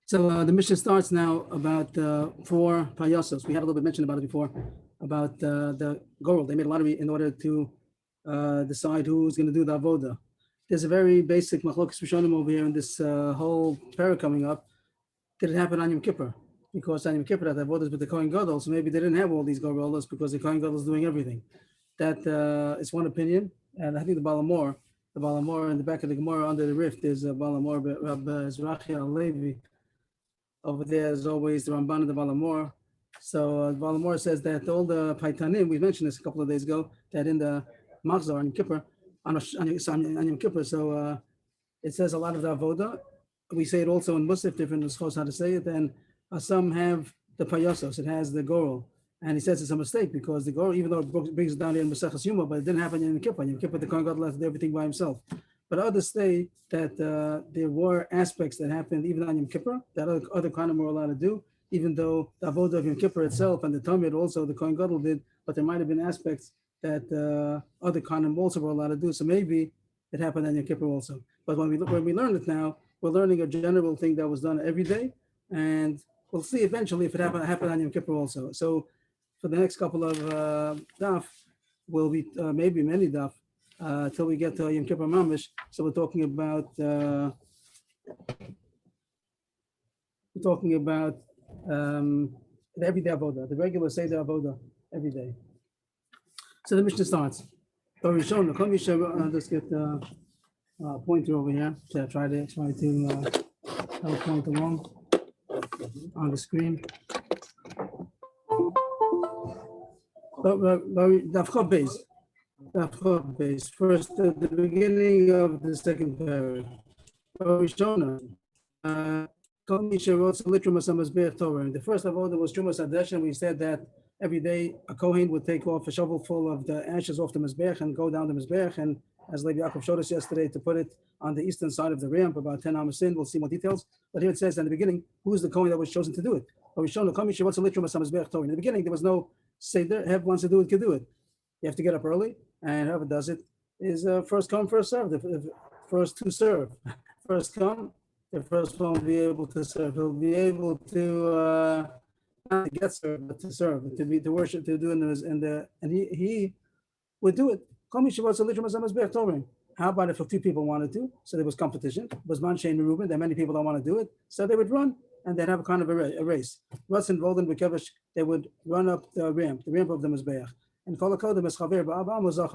So the Mishnah starts now about 4 payasos. We had a little bit mentioned about it before, about the goral. They made a lottery in order to decide who's going to do the avoda. There's a very basic machlokas rishonim over here in this whole parak coming up. Did it happen on Yom Kippur? Because on Yom Kippur, the avodas with the Kohen Gadol, so maybe they didn't have all these goralos because the Kohen Gadol is doing everything. That is one opinion, and I think the Balamor in the back of the Gemara under the rift is Balamor, Rabbi Zrachi Alevi. Over there, as always, the Ramban and the Balamor. So Balamor says that all the Paitanim, we mentioned this a couple of days ago, that in the Machzor on Yom Kippur, on Yom Kippur, so it says a lot of the avoda. We say it also in Musaf, different nuschos how to say it, and some have the payasos, it has the goral. And he says it's a mistake because the goral, even though it brings it down here in Maseches Yuma, but it didn't happen in Yom Kippur. Yom Kippur, the Kohen Gadol had to do everything by himself. But others say that there were aspects that happened even on Yom Kippur that other Kohanim were allowed to do, even though the avodah of Yom Kippur itself and the Talmud also the Kohen Gadol did, but there might have been aspects that other Kohanim also were allowed to do. So maybe it happened on Yom Kippur also. But when we learn it now, we're learning a general thing that was done every day, and we'll see eventually if it happened on Yom Kippur also. So for the next couple of daf, will be maybe many daf till we get to Yom Kippur Mamish. So we're talking about the everyday avoda, the regular Seder avoda every day. So the Mishnah starts. Let's get a pointer over here to try to point along on the screen. Dafcha base. First, at the beginning of the second paragraph. In the first avoda was Trumas Hadesh, and we said that every day a Kohen would take off a shovel full of the ashes off the Mizbeach and go down the Mizbeach, and as Levi Yaakov showed us yesterday, to put it on the eastern side of the ramp, about 10 amos in. We'll see more details. But here it says in the beginning, who is the Kohen that was chosen to do it? In the beginning, there was no Seder. Whoever wants to do it can do it. You have to get up early, and whoever does it is first come, first serve. The first to serve. First come, the first one will be able to serve. He'll be able to not to get served, but to serve, to worship, to do and he would do it. How about if a few people wanted to? So there was competition. Was Mansheh and Reuben, there are many people that want to do it. So they would run and they'd have a kind of a race. What's involved in Bekevish, they would run up the ramp of the Mizbeach. And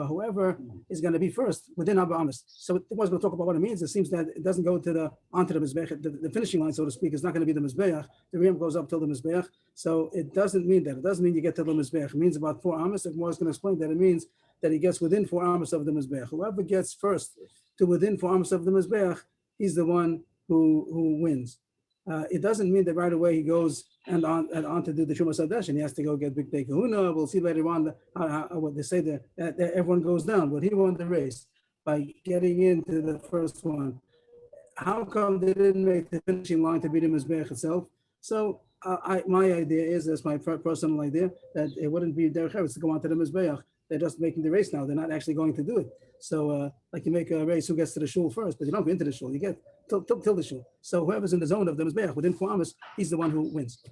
whoever is going to be first within Abba Amis. So it was going to talk about what it means. It seems that it doesn't go to onto the Mizbeach. The finishing line, so to speak, is not going to be the Mizbeach. The ramp goes up till the Mizbeach. So it doesn't mean that. It doesn't mean you get to the Mizbeach. It means about 4 Amis. The Gemara is going to explain that it means that he gets within 4 Amis of the Mizbeach. Whoever gets first to within 4 Amis of the Mizbeach, he's the one who wins. It doesn't mean that right away he goes and on to do the Trumas Hadesh and he has to go get Big Day Kahuna. We'll see later on what they say that everyone goes down, but he won the race by getting into the first one. How come they didn't make the finishing line to beat him as Mizbeach itself? So my idea is, that's my personal idea, that it wouldn't be Derech Eretz to go on to the Mizbeach. They're just making the race now. They're not actually going to do it. So like you make a race who gets to the shul first, but you don't go into the shul. You get till the shul. So whoever's in the zone of the Mizbeach within 4 Amos, he's the one who wins.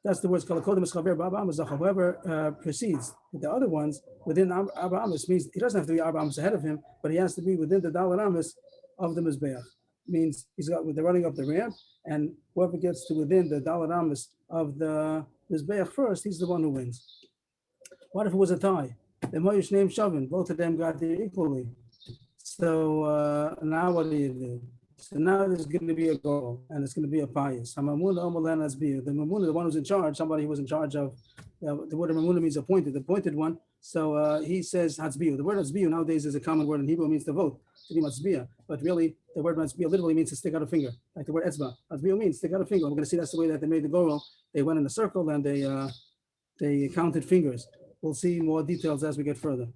That's the words called whoever precedes. The other ones within Abba Amos means he doesn't have to be Abba Amos ahead of him, but he has to be within the Dalet Amos of the Mizbeach. Means they're running up the ramp, and whoever gets to within the Dalet Amos of the Mizbeach first, he's the one who wins. What if it was a tie? The Moish named Shavin, both of them got there equally. So now what do you do? So now there's going to be a goal, and it's going to be a pious. The Mamuna, the one who's in charge, somebody who was in charge of, the word Mamuna means appointed one. So he says Hatzbiyu. The word Hatzbiyu nowadays is a common word in Hebrew, means to vote, to be Hatzbiya. But really, the word Hatzbiya literally means to stick out a finger, like the word Etzba. Hatzbiyu means stick out a finger. We're going to see that's the way that they made the goal. They went in a circle and they counted fingers. We'll see more details as we get further.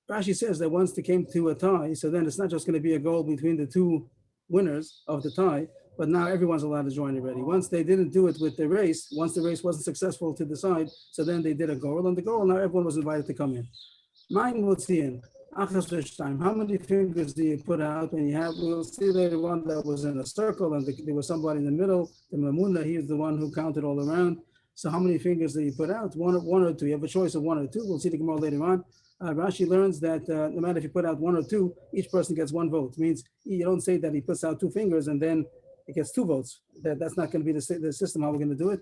Rashi says that once they came to a tie, so then it's not just going to be a goal between the two winners of the tie, but now everyone's allowed to join already. Once they didn't do it with the race, once the race wasn't successful to decide, so then they did a goal, and the goal, now everyone was invited to come in. Mine Mutzian, Achas v'shtayim. How many fingers do you put out when you have? We'll see later on that was in a circle, and there was somebody in the middle. The Mamuna, he was the one who counted all around. So how many fingers do you put out? One or two. You have a choice of one or two. We'll see the Gemara later on. Rashi learns that no matter if you put out one or two, each person gets one vote. It means you don't say that he puts out 2 fingers and then it gets 2 votes. That's not going to be the system how we're going to do it.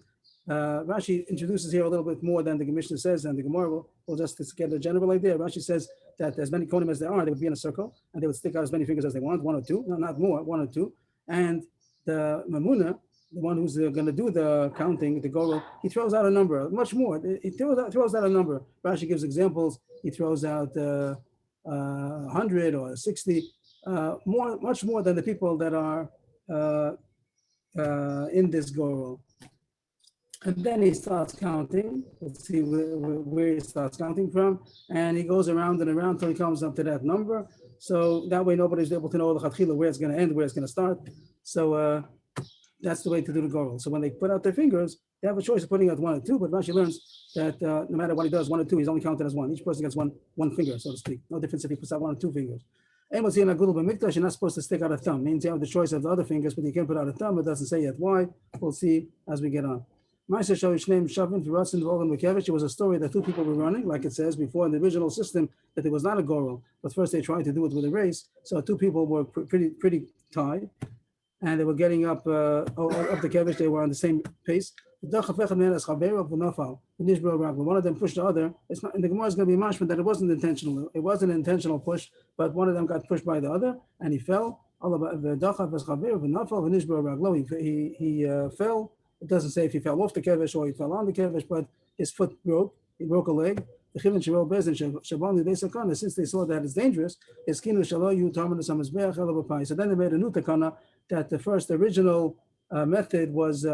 Rashi introduces here a little bit more than the Mishnah says, and the Gemara will just get a general idea. Rashi says that as many konim as there are, they would be in a circle, and they would stick out as many fingers as they want, 1 or 2, no, not more, 1 or 2. And the Mamuna, the one who's going to do the counting, the goal, he throws out a number, much more. He throws out a number. Rashi gives examples. He throws out 100 or 60, much more than the people that are in this goal. And then he starts counting. Let's see where he starts counting from. And he goes around and around until he comes up to that number. So that way nobody's able to know the chatchila, where it's going to end, where it's going to start. So that's the way to do the goal. So when they put out their fingers, they have a choice of putting out 1 or 2, but Rashi learns that no matter what he does, 1 or 2, he's only counted as 1. Each person gets one finger, so to speak. No difference if he puts out 1 or 2 fingers. Amos here in Agudel B'Mikdash, you're not supposed to stick out a thumb. Means you have the choice of the other fingers, but you can't put out a thumb. It doesn't say yet why. We'll see as we get on. It was a story that 2 people were running, like it says before in the original system, that it was not a goral, but first they tried to do it with a race. So 2 people were pretty tied, and they were getting up the kevish. They were on the same pace. One of them pushed the other. It's not, and the Gemara is going to be mashma that it wasn't intentional. It wasn't an intentional push, but one of them got pushed by the other, and he fell. He fell. It doesn't say if he fell off the kevish or he fell on the kevish, but his foot broke. He broke a leg. Since they saw that it's dangerous, so then they made a new takana that the first original method was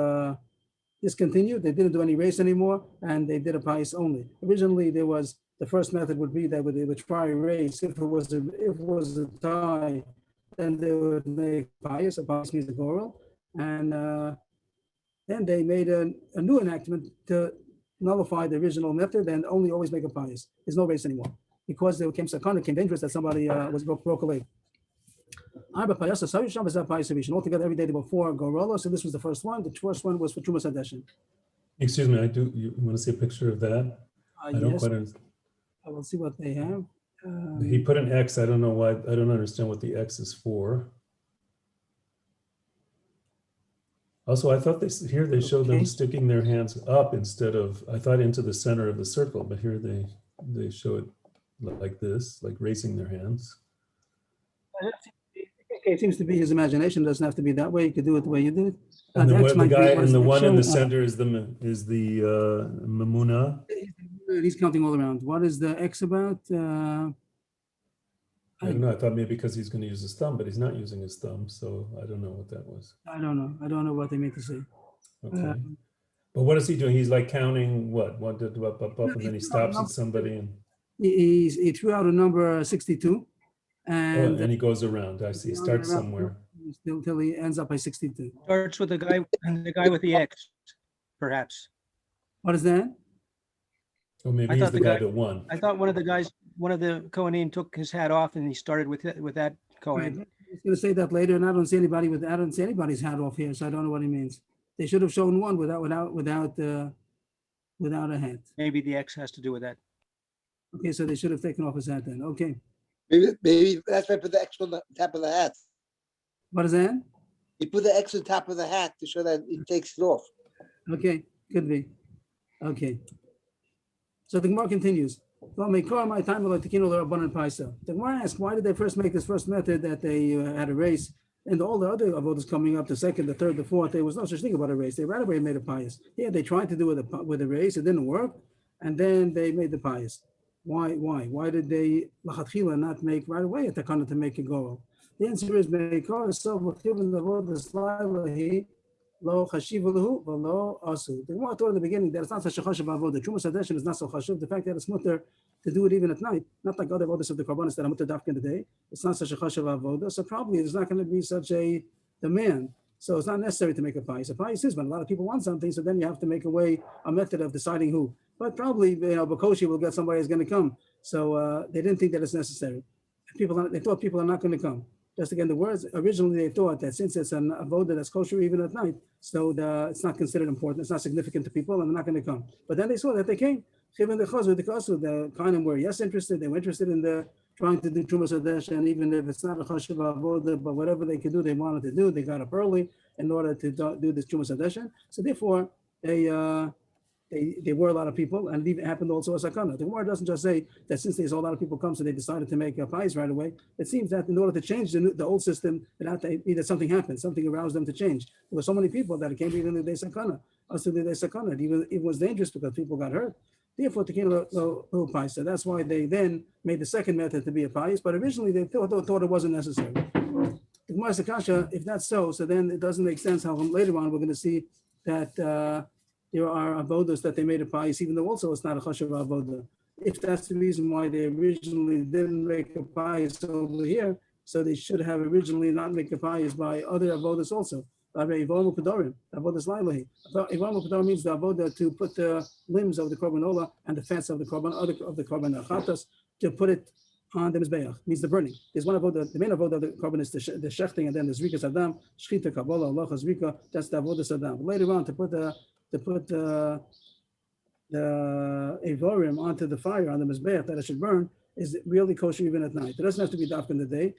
discontinued. They didn't do any race anymore, and they did a pious only. Originally, the first method would be that they would try a race. If it was a tie, then they would make pious. A pious means the goral, and then they made a new enactment to nullify the original method and only always make a pious. There's no race anymore because there became sakana, became dangerous that somebody broke a leg. Altogether, every day there were 4 gorolos, so this was the first one. The first one was for Trumas Hadeshin. Excuse me, you want to see a picture of that? I don't quite understand. I will see what they have. He put an X. I don't know why. I don't understand what the X is for. Also, I thought they show them sticking their hands up instead of, I thought into the center of the circle, but here they show it like this, like raising their hands. It seems to be his imagination. It doesn't have to be that way. You could do it the way you did it. And the one in the center is the Mamuna. He's counting all around. What is the X about? I don't know. I thought maybe because he's going to use his thumb, but he's not using his thumb, so I don't know what that was. I don't know. I don't know what they mean to say. Okay. But what is he doing? He's like counting what? Up, and then he stops at somebody and he threw out a number 62. And he goes around. I see. He starts somewhere until he ends up by 62. Starts with the guy with the X, perhaps. What is that? Oh, maybe he's the guy that won. I thought one of the Kohanim took his hat off and he started with that Kohen. Right. He's going to say that later, and I don't see anybody's hat off here, so I don't know what he means. They should have shown one without a hat. Maybe the X has to do with that. Okay, so they should have taken off his hat then. Okay. Maybe that's why I put the X on the top of the hat. What is that? You put the X on top of the hat to show that it takes it off. Okay, could be. Okay. So the Gemara continues. The Gemara asks, why did they first make this first method that they had a race? And all the other avodas coming up, the second, the third, the fourth, there was no such thing about a race. They right away made a pious. Yeah, they tried to do it with a race. It didn't work. And then they made the pious. Why? Why did they not make right away a takana to make a goal? The answer is Meikar is so given the word the slightly lo chashiv lahu v'lo asu. The Gemara told in the beginning that it's not such a chashiv avodah. The Trumas Hadeshin is not so chashiv. The fact that it's mutter to do it even at night, not like other avodas of the karbanos that are mutter dafka in the day. It's not such a chashiv avodah. So probably there's not going to be such a demand. So it's not necessary to make a payis. A payis is when a lot of people want something, so then you have to make a method of deciding who. But probably, Bakoshi will get somebody who's going to come. So they didn't think that it's necessary. They thought people are not going to come. Just again, the words, originally they thought that since it's an avoda that's kosher even at night, so it's not considered important, it's not significant to people, and they're not going to come. But then they saw that they came. The Kohanim were interested, they were interested in trying to do Trumas Hadesh, and even if it's not a chashuv avoda, but whatever they could do, they wanted to do, they got up early in order to do this Trumas Hadesh. So therefore, they were a lot of people, and it even happened also a sakana. The Gemara doesn't just say that since there's a lot of people come, so they decided to make a payis right away. It seems that in order to change the old system, either something happened, something aroused them to change. There were so many people that it came even the day sakana. Also the day sakana, it was dangerous because people got hurt. Therefore, tekin lo payis. So that's why they then made the second method to be a payis. But originally they thought it wasn't necessary. The Gemara Sakasha, if that's so then it doesn't make sense how later on we're going to see that. There are avodas that they made a payis, even though also it's not a chashuv avoda. If that's the reason why they originally didn't make a payis over here, so they should have originally not make a payis by other avodas also. Avodas lailahi. Avodas means the avoda to put the limbs of the korban ola and the fats of the korban chatas to put it on the mizbeach, means the burning. There's one avoda, the main avoda of the korban is the shechting, and then there's rikas adam, shchita kabbalah, halachas rika. That's the avodas adam. Later on, to put the avorim onto the fire on the mizbeach that it should burn is really kosher even at night. It doesn't have to be dark in the day.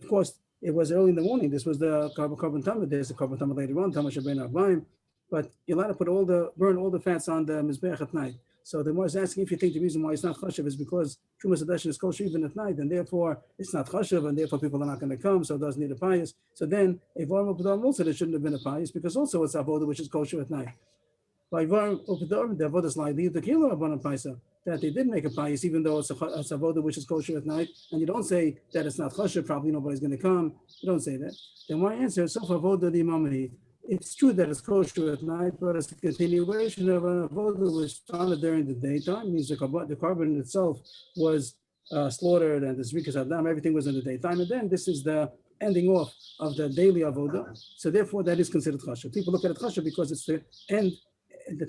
Of course, it was early in the morning. This was the korban tamid. There's the korban tamid later on, tamash ben arbaim. But you're allowed to burn all the fats on the mizbeach at night. So the Gemara is asking if you think the reason why it's not chashuv is because Trumas Hadesh is kosher even at night, and therefore it's not chashuv, and therefore people are not going to come, so it doesn't need a payis. So then avorim u'pedarim also there shouldn't have been a payis because also it's avodah which is kosher at night. By avorim u'pedarim, the avodah slightly the kilo rabbanan paisa that they did make a payis even though it's avodah which is kosher at night, and you don't say that it's not chashuv. Probably nobody's going to come. You don't say that. Then my answer is sof avodah the imamah. It's true that it's kosher at night, but it's a continuation of an avodah which started during the daytime. It means the korban itself was slaughtered, and the zrikas adam, everything was in the daytime, and then this is the ending off of the daily avodah. So therefore, that is considered chashuv. People look at it chashuv because it's the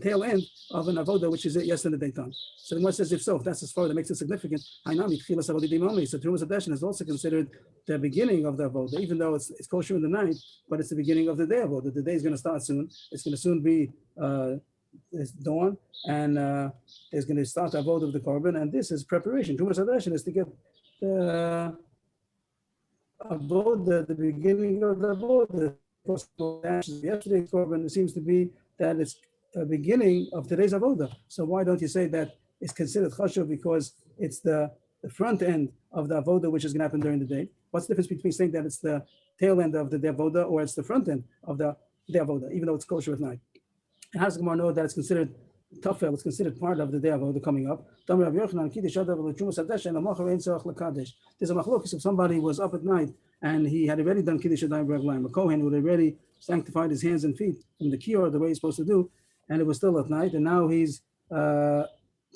tail end of an avodah, which is yes in the daytime. So the Gemara says, if that's as far that makes it significant. So Trumas Hadesh is also considered the beginning of the avodah, even though it's kosher in the night, but it's the beginning of the day avodah. The day is going to start soon. It's going to soon be it's dawn, and there's going to start the avodah of the korban, and this is preparation. Trumas Hadesh is to get the avodah, the beginning of the avodah. Yesterday's korban, it seems to be that it's the beginning of today's avodah. So why don't you say that it's considered chashuv because it's the front end of the avodah which is going to happen during the day? What's the difference between saying that it's the tail end of the avodah or it's the front end of the avodah, even though it's kosher at night? And how does the Gemara know that it's considered tafel? It's considered part of the day avodah coming up. There's a machlokes if somebody was up at night and he had already done kiddush adayim b'raglayim. A kohen would already sanctified his hands and feet from the kior the way he's supposed to do, and it was still at night, and now he's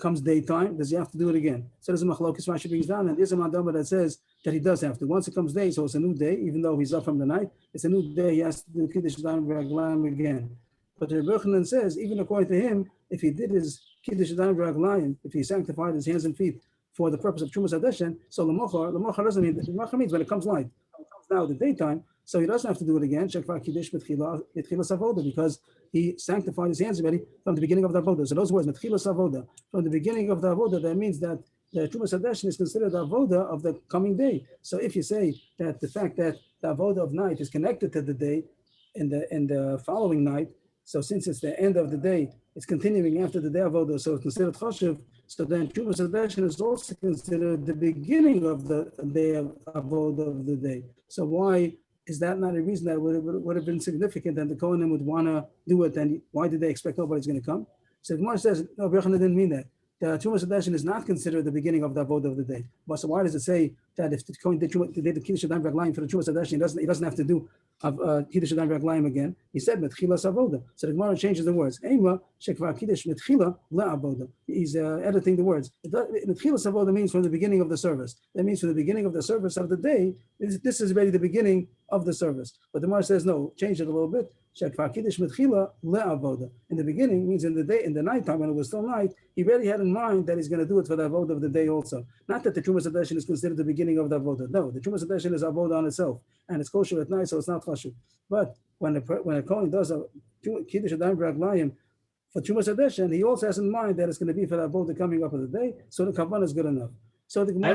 comes daytime. Does he have to do it again? So there's a machlokes Rashi brings down, and there's a mandama that says that he does have to. Once it comes day, so it's a new day, even though he's up from the night, it's a new day. He has to do kiddush adayim b'raglayim again. But the Rebbe Yochanan says, even according to him, if he did his kiddush adayim b'raglayim, if he sanctified his hands and feet for the purpose of Trumas Hadesh, so l'mochar doesn't mean. L'mochar means when it comes light. It comes now the daytime. So he doesn't have to do it again, because he sanctified his hands already from the beginning of the avodah. So those words, from the beginning of the avodah, that means that the Trumas Hadesh is considered the avodah of the coming day. So if you say that the fact that the avodah of night is connected to the day in the following night, so since it's the end of the day, it's continuing after the day avodah, so it's considered chashuv. So then Trumas Hadesh is also considered the beginning of the day of avodah of the day. So why is that not a reason that would have been significant and the Kohanim would want to do it? And why did they expect nobody's going to come? So the Gemara says, no, Yochanan didn't mean that. The Trumas Hadesh is not considered the beginning of the avodah of the day. But so why does it say that if the Kohen did the Kiddush Adayim B'raglayim for the Trumas Hadesh, he doesn't have to do Kiddush Adayim B'raglayim again? He said Metchilas Avodah. So the Gemara changes the words. Ema Shekvar Kiddush Metchila LaAvodah. He's editing the words. Metchilas Avodah means from the beginning of the service. That means from the beginning of the service of the day. This is already the beginning of the service. But the Gemara says, no, change it a little bit. In the beginning means in the day, in the nighttime, when it was still night, he already had in mind that he's going to do it for the avodah of the day also. Not that the Trumas Hadeshin is considered the beginning of the avodah. No, the Trumas Hadeshin is avodah on itself, and it's kosher at night, so it's not chashuv. But when a Kohen does a Kiddush Adayim B'Raglayim for Trumas Hadeshin, he also has in mind that it's going to be for the avodah coming up of the day, so the kavanah is good enough. So the Gemara, I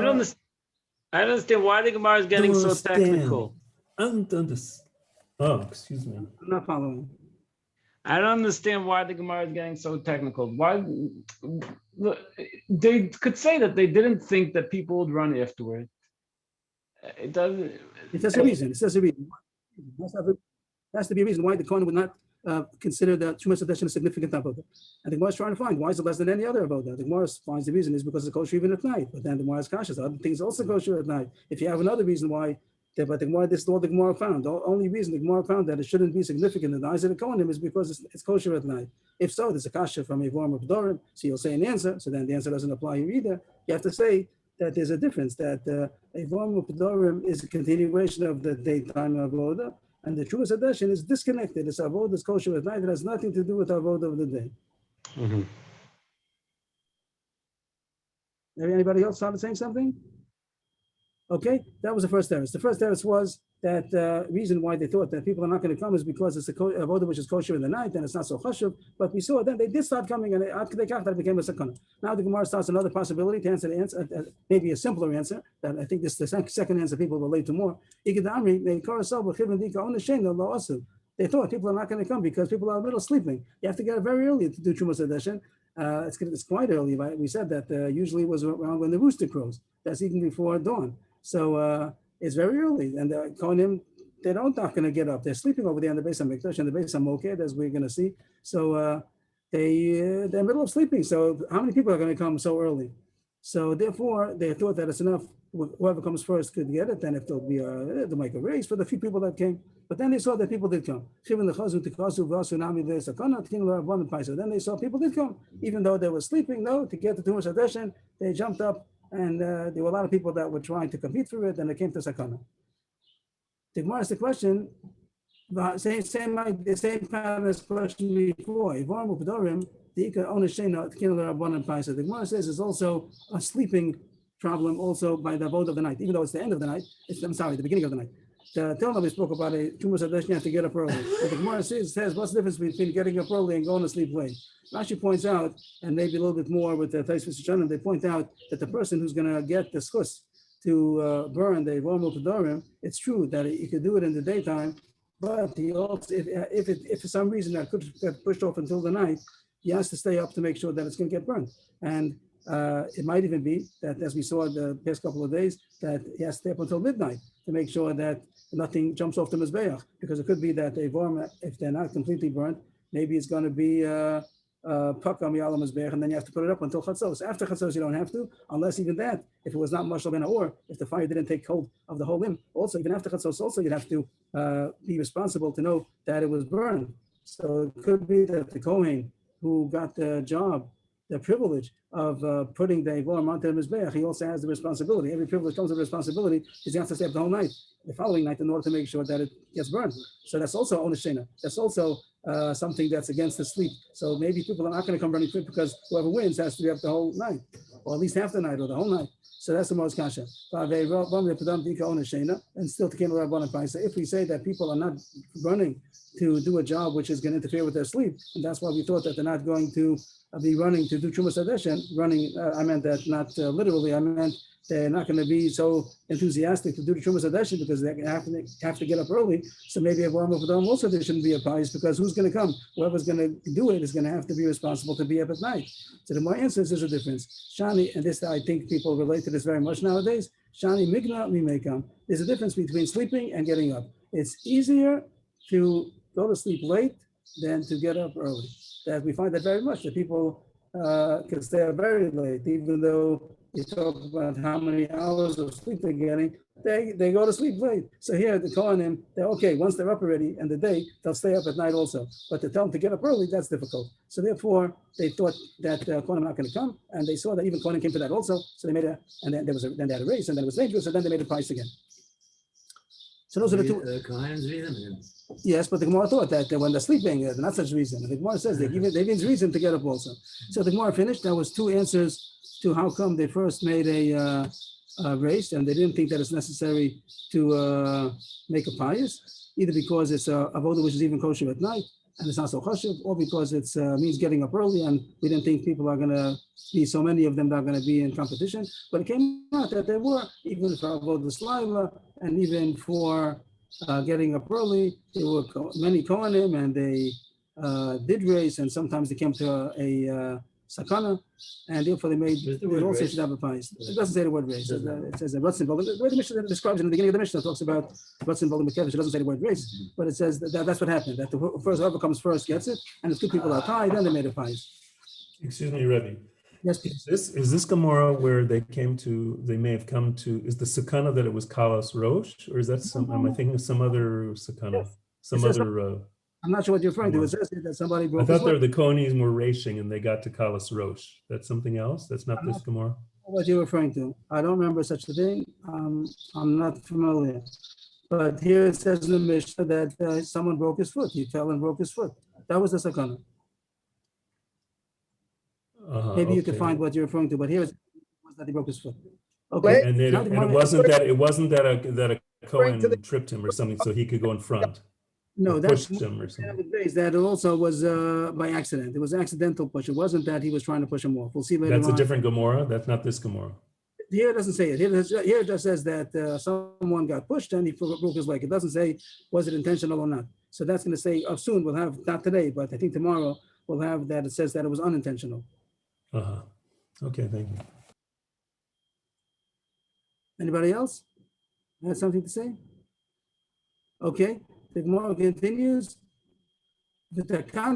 don't understand why the Gemara is getting so technical. Oh, excuse me. I'm not following. I don't understand why the Gemara is getting so technical. Why they could say that they didn't think that people would run afterward. It doesn't. It says a reason. It says a reason. There has to be a reason why the Kohen would not consider the Trumas Hadeshin a significant avodah. And the Gemara is trying to find why is it less than any other avodah. The Gemara finds the reason is because it's kosher even at night. But then the Gemara is cautious. Other things also kosher at night. If you have another reason why. But the Gemara, this is all the Gemara found. The only reason the Gemara found that it shouldn't be significant in the eyes of the Kohanim is because it's kosher at night. If so, there's a kasha from a form of Dorim, so you'll say an answer, so then the answer doesn't apply here either. You have to say that there's a difference, that a form of Dorim is a continuation of the daytime avodah, and the Trumas Hadeshin is disconnected. It's avodah, it's kosher at night, it has nothing to do with avodah of the day. Mm-hmm. Anybody else started saying something? Okay, that was the first teretz. The first teretz was that reason why they thought that people are not going to come is because it's a avodah which is kosher in the night and it's not so chashuv. But we saw then they did start coming and that became a sakana. Now the Gemara starts another possibility to answer the answer, maybe a simpler answer. That I think this is the second answer people relate to more. They thought people are not going to come because people are a little sleeping. You have to get up very early to do Trumas Hadeshin. It's quite early. Right? We said that usually it was around when the rooster crows. That's even before dawn. So it's very early, and the Kohanim, they're not going to get up. They're sleeping over there in the Beis HaMikdash and the Beis HaMoked, as we're going to see. So they're in the middle of sleeping. So how many people are going to come so early? So therefore, they thought that it's enough. Whoever comes first could get it. Then if there'll be they'll make a race for the few people that came. But then they saw that people did come. Then they saw people did come, even though they were sleeping. No, to get the Trumas Hadeshin, they jumped up. And there were a lot of people that were trying to compete for it, and it came to sakana. The Gemara asked the question, the same pattern as question before. The Gemara says there's also a sleeping problem also by the avodah of the night, even though it's the end of the night. The beginning of the night. The Talmud we spoke about a Trumas Hadeshin, you have to get up early. But the Gemara says what's the difference between getting up early and going to sleep late? Rashi points out, and maybe a little bit more with the Taisvis Shonim, they point out that the person who's going to get the schus to burn the Vormul Kedorim, it's true that he could do it in the daytime, but he also, if for some reason that could get pushed off until the night, he has to stay up to make sure that it's going to get burned. And it might even be that, as we saw the past couple of days, that he has to stay up until midnight to make sure that nothing jumps off the Mizbeach, because it could be that a Vorm, if they're not completely burnt, maybe it's going to be Pakam Yalam Mizbeach, and then you have to put it up until Chatzos. After Chatzos, you don't have to, unless even that, if it was not Mashal Ben Or, if the fire didn't take hold of the whole limb, also, even after Chatzos, also you'd have to be responsible to know that it was burned. So it could be that the Kohen who got the job, the privilege of putting the Vorm onto the Mizbeach, he also has the responsibility. Every privilege comes with responsibility. He has to stay up the whole night, the following night, in order to make sure that it gets burned. So that's also Oneshena. That's also something that's against the sleep. So maybe people are not going to come running quick because whoever wins has to be up the whole night, or at least half the night, or the whole night. So that's the most kasha. And still to Kemel Rabbanan Paisa. If we say that people are not running to do a job which is going to interfere with their sleep, and that's why we thought that they're not going to be running to do Trumas Hadeshin. Running, I meant that not literally. I meant they're not going to be so enthusiastic to do the Trumas Hadeshin because they have to get up early. So maybe a Vorm of Adam also there shouldn't be a pious, because who's going to come? Whoever's going to do it is going to have to be responsible to be up at night. So the more answers, there's a difference. Shani, and this I think people relate to this very much nowadays. Shani Migna Mimekam. There's a difference between sleeping and getting up. It's easier to go to sleep late than to get up early. That we find that very much, that people can stay up very late, even though you talk about how many hours of sleep they're getting, they go to sleep late. So here the Kohanim, they're okay, once they're up already in the day, they'll stay up at night also. But to tell them to get up early, that's difficult. So therefore, they thought that Kohanim are not going to come, and they saw that even Kohanim came to that also. So they made then they had a race, and then it was dangerous, and then they made a price again. So those are the two. Kohen's reason. Yes, but the Gemara thought that when they're sleeping, they're not such reason. The Gemara says they give reason to get up also. So the Gemara finished. That was two answers to how come they first made a race, and they didn't think that it's necessary to make a pious, either because it's a avoda which is even kosher at night, and it's not so chashuv, or because it means getting up early, and we didn't think people are going to be so many of them that are going to be in competition. But it came out that there were, even for avoda slayla, and even for getting up early, there were many Kohanim, and they did race, and sometimes they came to a sakana, and therefore they also should have a pious. It doesn't say the word race. It says a Ratzin. The way the Mishnah describes it in the beginning of the Mishnah talks about Ratzin Bolim Mekevish. It doesn't say the word race, but it says that's what happened. That the first whoever comes first gets it, and if two people are tied, then they made a pious. Excuse me, Rebbe. Yes, please. Is this Gemara where they may have come to, is the sakana that it was Kalas Rosh, or is that am I thinking of some other sakana? Some other. I'm not sure what you're referring to. It says that somebody I broke. thought the Kohanim were racing and they got to Kalas Rosh. That's something else? That's not this Gemara? What you're referring to. I don't remember such a thing. I'm not familiar. But here it says in the Mishnah that someone broke his foot. He fell and broke his foot. That was the sakana. Maybe you can find what you're referring to, but here it was that he broke his foot. Okay. And it wasn't that a Kohen tripped him or something so he could go in front. No, that's pushed him or something. that also was by accident. It was an accidental push. It wasn't that he was trying to push him off. We'll see later. That's a different Gemara. That's not this Gemara. Here it doesn't say it. Here it just says that someone got pushed and he broke his leg. It doesn't say was it intentional or not. So that's going to say soon we'll have, not today, but I think tomorrow we'll have that it says that it was unintentional. Okay, thank you. Anybody else have something to say? Okay, the Gemara continues. The Gemara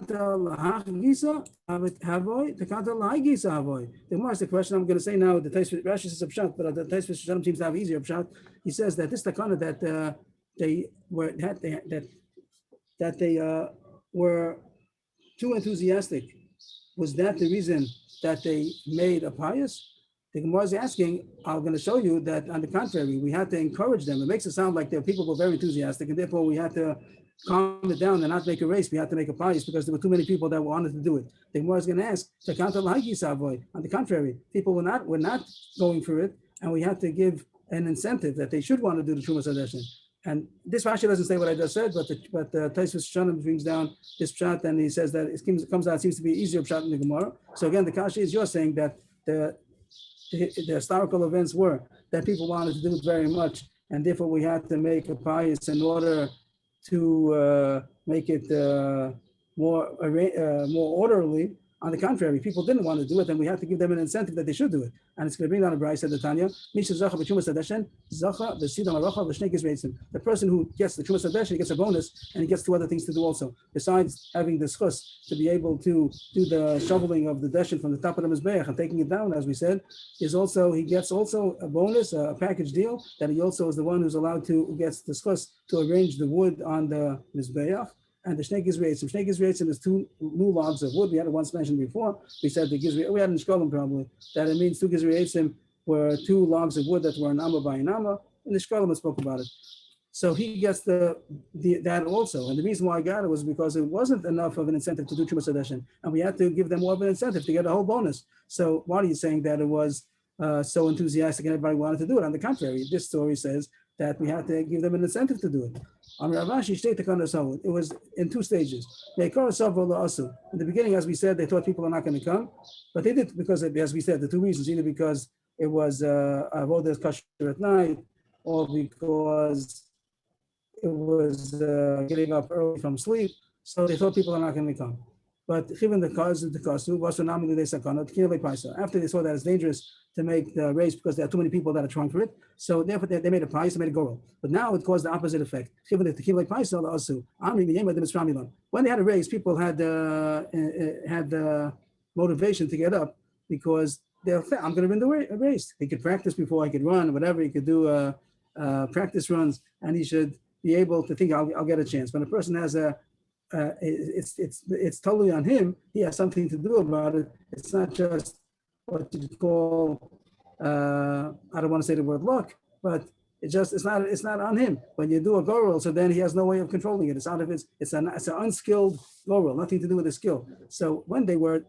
is the question I'm going to say now. The Rashi says a pshat, but the Taisvis Shalom seems to have easier pshat. He says that this takana that they were too enthusiastic. Was that the reason that they made a pious? The Gemara is asking, I'm going to show you that on the contrary, we had to encourage them. It makes it sound like the people were very enthusiastic, and therefore we had to calm it down and not make a race. We had to make a pious because there were too many people that wanted to do it. The Gemara is going to ask, on the contrary, people were not going for it, and we had to give an incentive that they should want to do the Trumas Hadeshin. And this Rashi doesn't say what I just said, but Taisvis Shalom brings down this pshat, and he says that it comes out, it seems to be easier pshat in the Gemara. So again, the Kashi is you're saying that the historical events were that people wanted to do it very much, and therefore we had to make a pious in order to make it more orderly. On the contrary, people didn't want to do it, and we had to give them an incentive that they should do it. And it's going to bring down a brayso, said the Tanya, the person who gets the Trumas Hadeshin, he gets a bonus, and he gets two other things to do also. Besides having the schus to be able to do the shoveling of the deshin from the top of the Mizbeach and taking it down, as we said, he gets also a bonus, a package deal, that he also is the one who's allowed to, gets the schus to arrange the wood on the Mizbeach. And the Shnei Gizreitzim. Shnei Gizreitzim is two new logs of wood. We had it once mentioned before. We said the Gizreitzim, we had it in Shkolim probably, that it means two Gizreitzim were two logs of wood that were an Amma by an Amma. In the Shkolim, I spoke about it. So he gets that also. And the reason why I got it was because it wasn't enough of an incentive to do Trumas Hadeshin. And we had to give them more of an incentive to get a whole bonus. So why are you saying that it was so enthusiastic and everybody wanted to do it? On the contrary, this story says that we had to give them an incentive to do it. It was in two stages. In the beginning, as we said, they thought people are not going to come, but they did because, as we said, the two reasons, either because it was avodas kosher at night, or because it was getting up early from sleep. So they thought people are not going to come. But given the cause of the costume, after they saw that it's dangerous to make the race because there are too many people that are trying for it, so therefore they made a pious, they made a goal. But now it caused the opposite effect. When they had a race, people had the motivation to get up because they're, I'm going to win the race. He could practice before, he could run, whatever. He could do practice runs, and he should be able to think, I'll get a chance. When a person has it's totally on him. He has something to do about it. It's not just what you call, I don't want to say the word luck, but It's not on him. When you do a gorel, so then he has no way of controlling it. It's out of his, it's an unskilled gorel, nothing to do with the skill. So when they were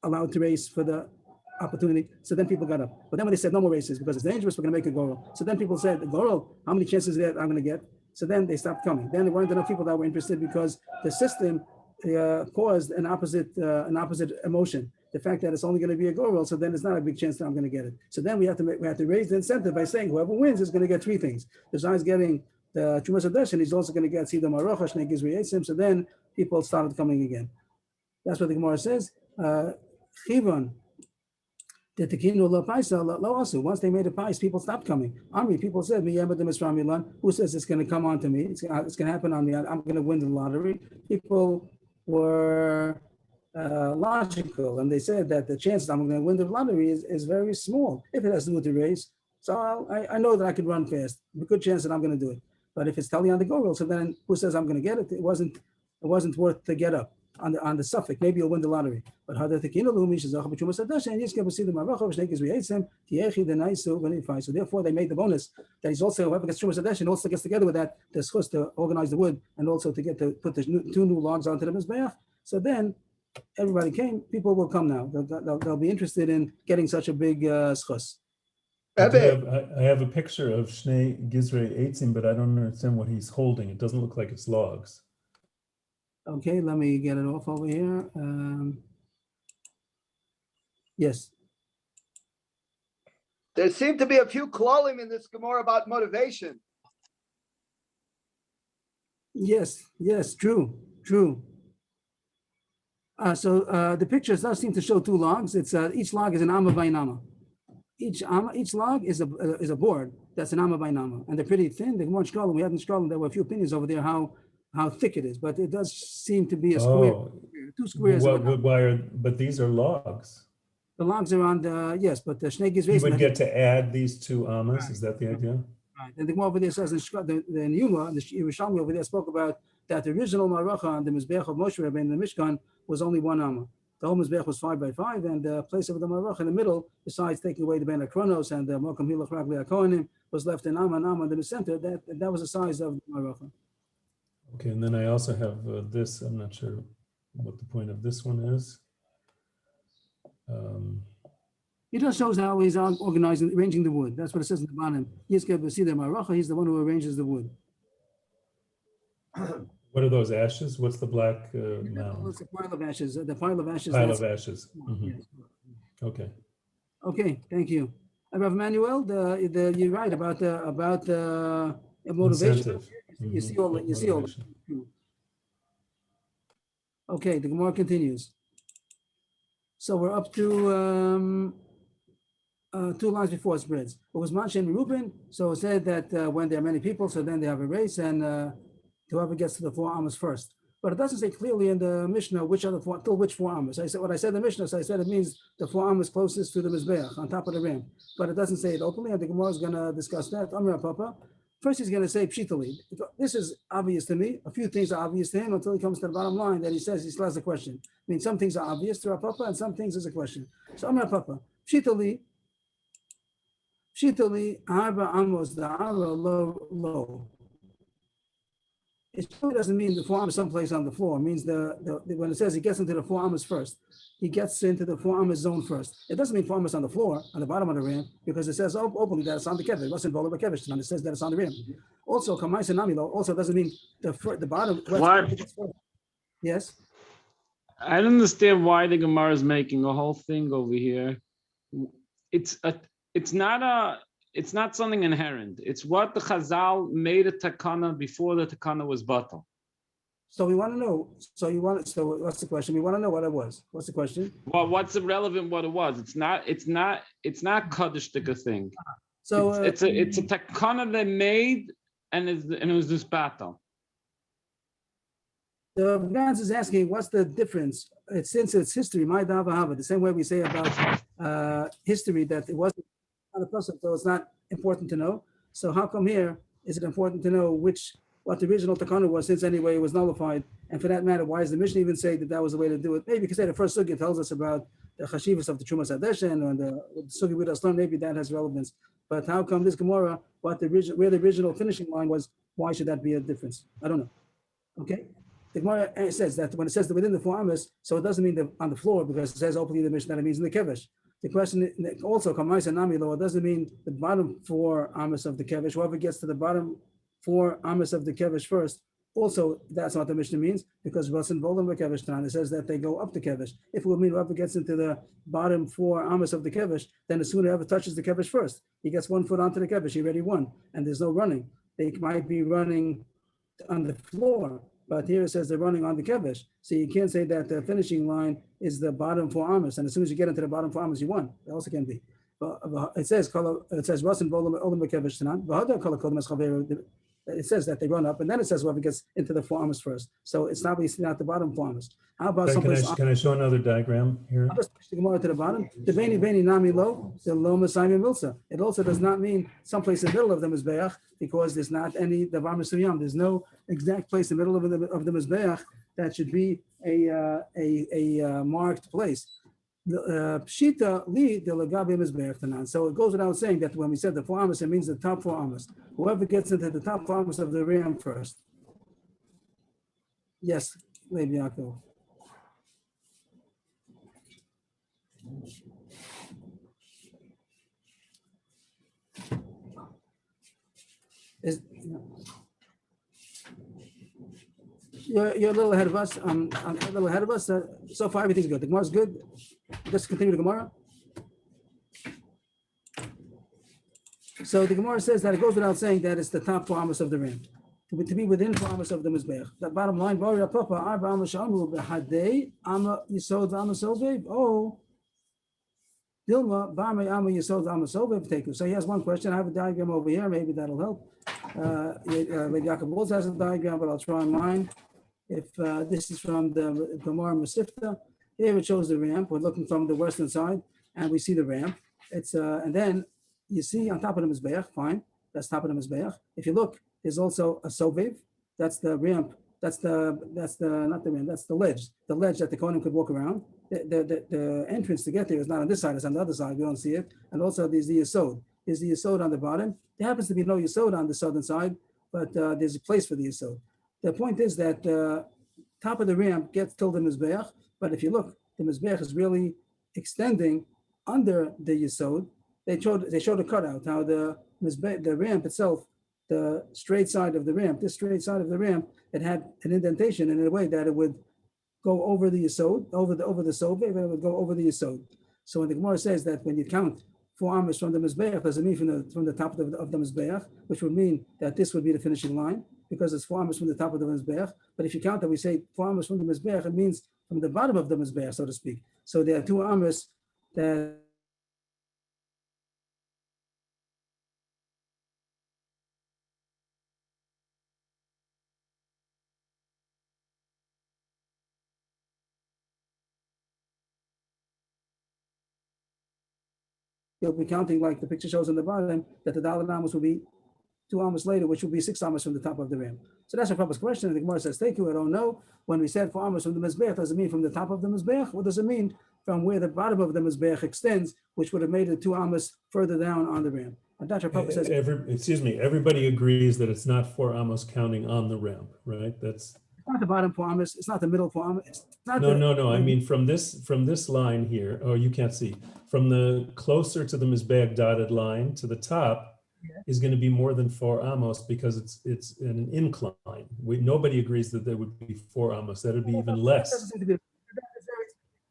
allowed to race for the opportunity, so then people got up. But then when they said no more races because it's dangerous, we're going to make a gorel. So then people said, gorel, how many chances that I'm going to get? So then they stopped coming. Then there weren't enough people that were interested because the system caused an opposite emotion. The fact that it's only going to be a gorel, so then it's not a big chance that I'm going to get it. So then we have to raise the incentive by saying whoever wins is going to get three things. Besides getting the Trumas Hadesh, and he's also going to get Sidam Arocha, Shnei Gizri Eitzim. So then people started coming again. That's what the Gemara says. Chivon, the Tekinu lo Paisa lo also. Once they made a pice, people stopped coming. Amri, people said, who says it's going to come on to me? It's going to happen on me. I'm going to win the lottery. People were logical, and they said that the chance I'm going to win the lottery is very small if it has to do with the race. So I know that I could run fast. A good chance that I'm going to do it. But if it's telling on the gorel, so then who says I'm going to get it? It wasn't worth to get up on the suffix. Maybe you'll win the lottery. But so therefore they made the bonus that he's also, whoever gets Trumas Hadesh and also gets together with that the schus to organize the wood and also to put the two new logs onto the mizbeach. So then everybody came. People will come now. They'll be interested in getting such a big schus. I have a picture of Shnei Gizrei Eitzim, but I don't understand what he's holding. It doesn't look like it's logs. Okay, let me get it off over here. Yes. There seem to be a few klalim in this Gemara about motivation. Yes, true. So the pictures does seem to show two logs. It's each log is an amma by nama. Each log is a board that's an amma by nama, and they're pretty thin. They want Shkolim. We had in Shkolim, there were a few opinions over there how thick it is, but it does seem to be a square. Two squares. But these are logs. The logs are on the, yes, but the Shnei Gizrei. You would get to add these two amas. Is that the idea? Right. And the Gemara over there says the Yuma, the Yerushalmi over there spoke about that the original Maracha on the Mizbeach of Moshe Rabbeinu in the Mishkan was only one amma. The whole Mizbeach was 5 by 5, and the place of the Maracha in the middle, besides taking away the Ben Akronos and the Mokum Hilach Ragli Akohanim, was left an amma and amma in the center. That was the size of the Maracha. Okay, and then I also have this. I'm not sure what the point of this one is. He just shows how he's organizing, arranging the wood. That's what it says in the bottom. He's the one who arranges the wood. What are those ashes? What's the black mound? It's a pile of ashes. The pile of ashes. Pile of ashes. Yes. Okay. Okay, thank you. Rav Manuel, you're right about the motivation. Incentive. You see all. Motivation. Okay, the Gemara continues. So we're up to 2 lines before it spreads. It was Moshe and Reuben, so it said that when there are many people, so then they have a race, and whoever gets to the 4 amas first. But it doesn't say clearly in the Mishnah which other till which 4 amas. I said what I said in the Mishnah, so I said it means the 4 amas closest to the Mizbeach, on top of the ram. But it doesn't say it openly, and the Gemara is going to discuss that. Amra Papa. First, he's going to say pshitali. This is obvious to me. A few things are obvious to him until he comes to the bottom line that he says he still has a question. I mean, some things are obvious to Rav Papa and some things is a question. So Amra Papa, pshitali, arba amos the arba low. It really doesn't mean the 4 amas someplace on the floor. It means when it says he gets into the 4 amas first, he gets into the 4 amas zone first. It doesn't mean 4 amas on the floor, on the bottom of the ram, because it says openly that it's on the kever. It wasn't Bola Kevish, and it says that it's on the ram. Also, Kamais and Namilo also doesn't mean the bottom. Why? Yes. I don't understand why the Gemara is making a whole thing over here. It's not something inherent. It's what the Chazal made a takana before the takana was batal. So we want to know. So what's the question? We want to know what it was. What's the question? Well, what's irrelevant? What it was? It's not kaddishtika thing. So it's a takana they made, and it was this battle. The Gans is asking, what's the difference? Since it's history, my dava, the same way we say about history that it wasn't on a person, so it's not important to know. So how come here is it important to know what the original takana was, since anyway it was nullified? And for that matter, why does the Mishnah even say that was the way to do it? Maybe because the first sugya tells us about the chashivas of the Trumas Hadesh and the sugya with Aslan, maybe that has relevance. But how come this Gemara, where the original finishing line was, why should that be a difference? I don't know. Okay. The Gemara says that when it says that within the 4 amas, so it doesn't mean on the floor because it says openly the Mishnah, it means in the kevesh. The question also, Kamaisa Nami law, doesn't mean the bottom 4 amas of the kevesh. Whoever gets to the bottom 4 amas of the kevesh first, also that's what the Mishnah means because Rasan Volim kevesh Tanan, it says that they go up the kevesh. If it would mean whoever gets into the bottom 4 amas of the kevesh, then as soon as whoever touches the kevesh first, he gets 1 foot onto the kevesh, he already won, and there's no running. They might be running on the floor. But here it says they're running on the kevesh. So you can't say that the finishing line is the bottom 4 amas. And as soon as you get into the bottom 4 amas, you won. It also can be. But it says Rasan Volim kevesh Tanan. It says that they run up, and then it says whoever gets into the 4 amas first. So it's obviously not the bottom 4 amas. How about someplace? Can I show another diagram here? I'll just push the Gemara to the bottom. The Beni Nami Lo, the Lo Masayim Milsa. It also does not mean someplace in the middle of the Mizbeach because there's not any Davar Mesuyam. There's no exact place in the middle of the Mizbeach that should be a marked place. Pshita li de lagabi Mizbeach Tanan. So it goes without saying that when we said the 4 amas, it means the top 4 amas. Whoever gets into the top 4 amas of the ram first. Yes, Lev Yaakov. You're a little ahead of us. I'm a little ahead of us. So far, everything's good. The Gemara's good. Let's continue the Gemara. So the Gemara says that it goes without saying that it's the top 4 amas of the ram. To be within 4 amas of the Mizbeach. The bottom line, oh, Dilma, Bama Ama Yisod Ama Sobev Teku. So he has one question. I have a diagram over here. Maybe that'll help. Yaakov also has a diagram, but I'll try mine. If this is from the Gemara Masifta, here it shows the ramp. We're looking from the western side, and we see the ramp. It's and then you see on top of the Mizbeach, fine. That's top of the Mizbeach. If you look, there's also a Sobev. That's the ramp. That's the not the ramp. That's the ledge. The ledge that the Kohanim could walk around. The entrance to get there is not on this side, it's on the other side, we don't see it. And also there's the Yesod. There's the Yesod on the bottom. There happens to be no Yesod on the southern side, but there's a place for the Yesod. The point is that top of the ramp gets till the Mizbeach, but if you look, the Mizbeach is really extending under the Yesod. They showed a cutout, how the ramp itself, the straight side of the ramp, this straight side of the ramp, it had an indentation in a way that it would go over the Yesod, over the Sobev, and it would go over the Yesod. So when the Gemara says that when you count 4 amas from the Mizbeach, doesn't mean from the top of the Mizbeach, which would mean that this would be the finishing line, because it's 4 amas from the top of the Mizbeach. But if you count that we say 4 amas from the Mizbeach, it means from the bottom of the Mizbeach, so to speak. So there are 2 amas that you'll be counting like the picture shows on the bottom, that the Dalet Amos will be 2 amas later, which will be 6 amas from the top of the ram. So that's a proper question. And the Gemara says, thank you, I don't know. When we said 4 amas from the Mizbeach, does it mean from the top of the Mizbeach? Or does it mean from where the bottom of the Mizbeach extends, which would have made it 2 amas further down on the ram? And Dr. Papa says, everybody agrees that it's not 4 amas counting on the ramp, right? That's it's not the bottom 4 amas, it's not the middle 4 amas. It's not no. I mean, from this line here, oh, you can't see. From the closer to the Mizbeach dotted line to the top, is going to be more than 4 amos because it's an incline. Nobody agrees that there would be 4 amos. That would be even less.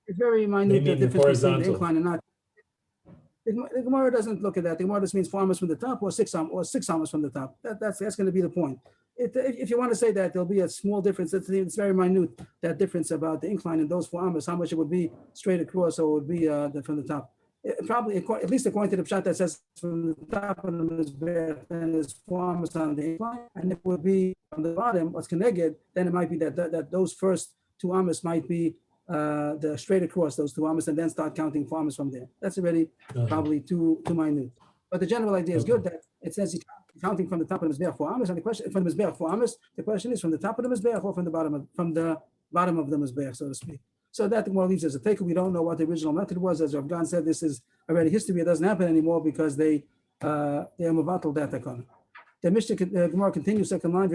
It's very minute Maybe difference horizontal. between the incline and not. The Gemara doesn't look at that. The Gemara just means 4 amas from the top or 6 amas from the top. That's going to be the point. If you want to say that there'll be a small difference, it's very minute, that difference about the incline in those 4 amas, how much it would be straight across or it would be from the top. Probably, at least according to the pshat that says from the top of the Mizbeach, then there's 4 amas on the incline, and if it would be on the bottom, what's connected, then it might be that those first 2 amas might be the straight across those 2 amas, and then start counting 4 amas from there. That's already probably too minute. But the general idea is good, that it says you're counting from the top of the Mizbeach 4 amas, and the question from the Mizbeach 4 amas, the question is from the top of the Mizbeach or from the bottom of the Mizbeach, so to speak. So that the Gemara leaves as a take. We don't know what the original method was. As Rav Gan said, this is already history. It doesn't happen anymore because they they are mevatel that takana. The Mishnah, the Gemara continues, second line,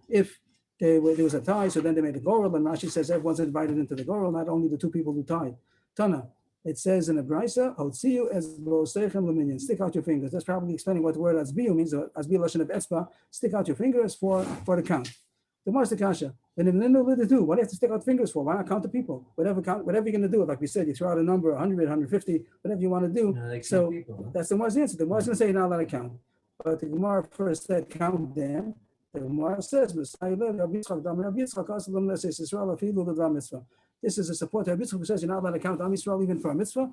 if there was a tie, so then they made a gorel, and Rashi says everyone's invited into the gorel, not only the two people who tied. Tana, it says in the Brisa, Hotziu as Seichem Leminion, stick out your fingers. That's probably explaining what the word Azbiu means, Azbiu Lashon of Etzba, stick out your fingers for the count. The Gemara Kasha, what do you have to stick out fingers for? Why not count the people? Whatever you're going to do, like we said, you throw out a number, 100, 150, whatever you want to do. So that's the Gemara's answer. The Gemara's going to say you're not allowed to count. But the Gemara first said count them. The Gemara says, this is a support to Rabbi Yitzchak who says you're not allowed to count Am Yisrael even for a mitzvah.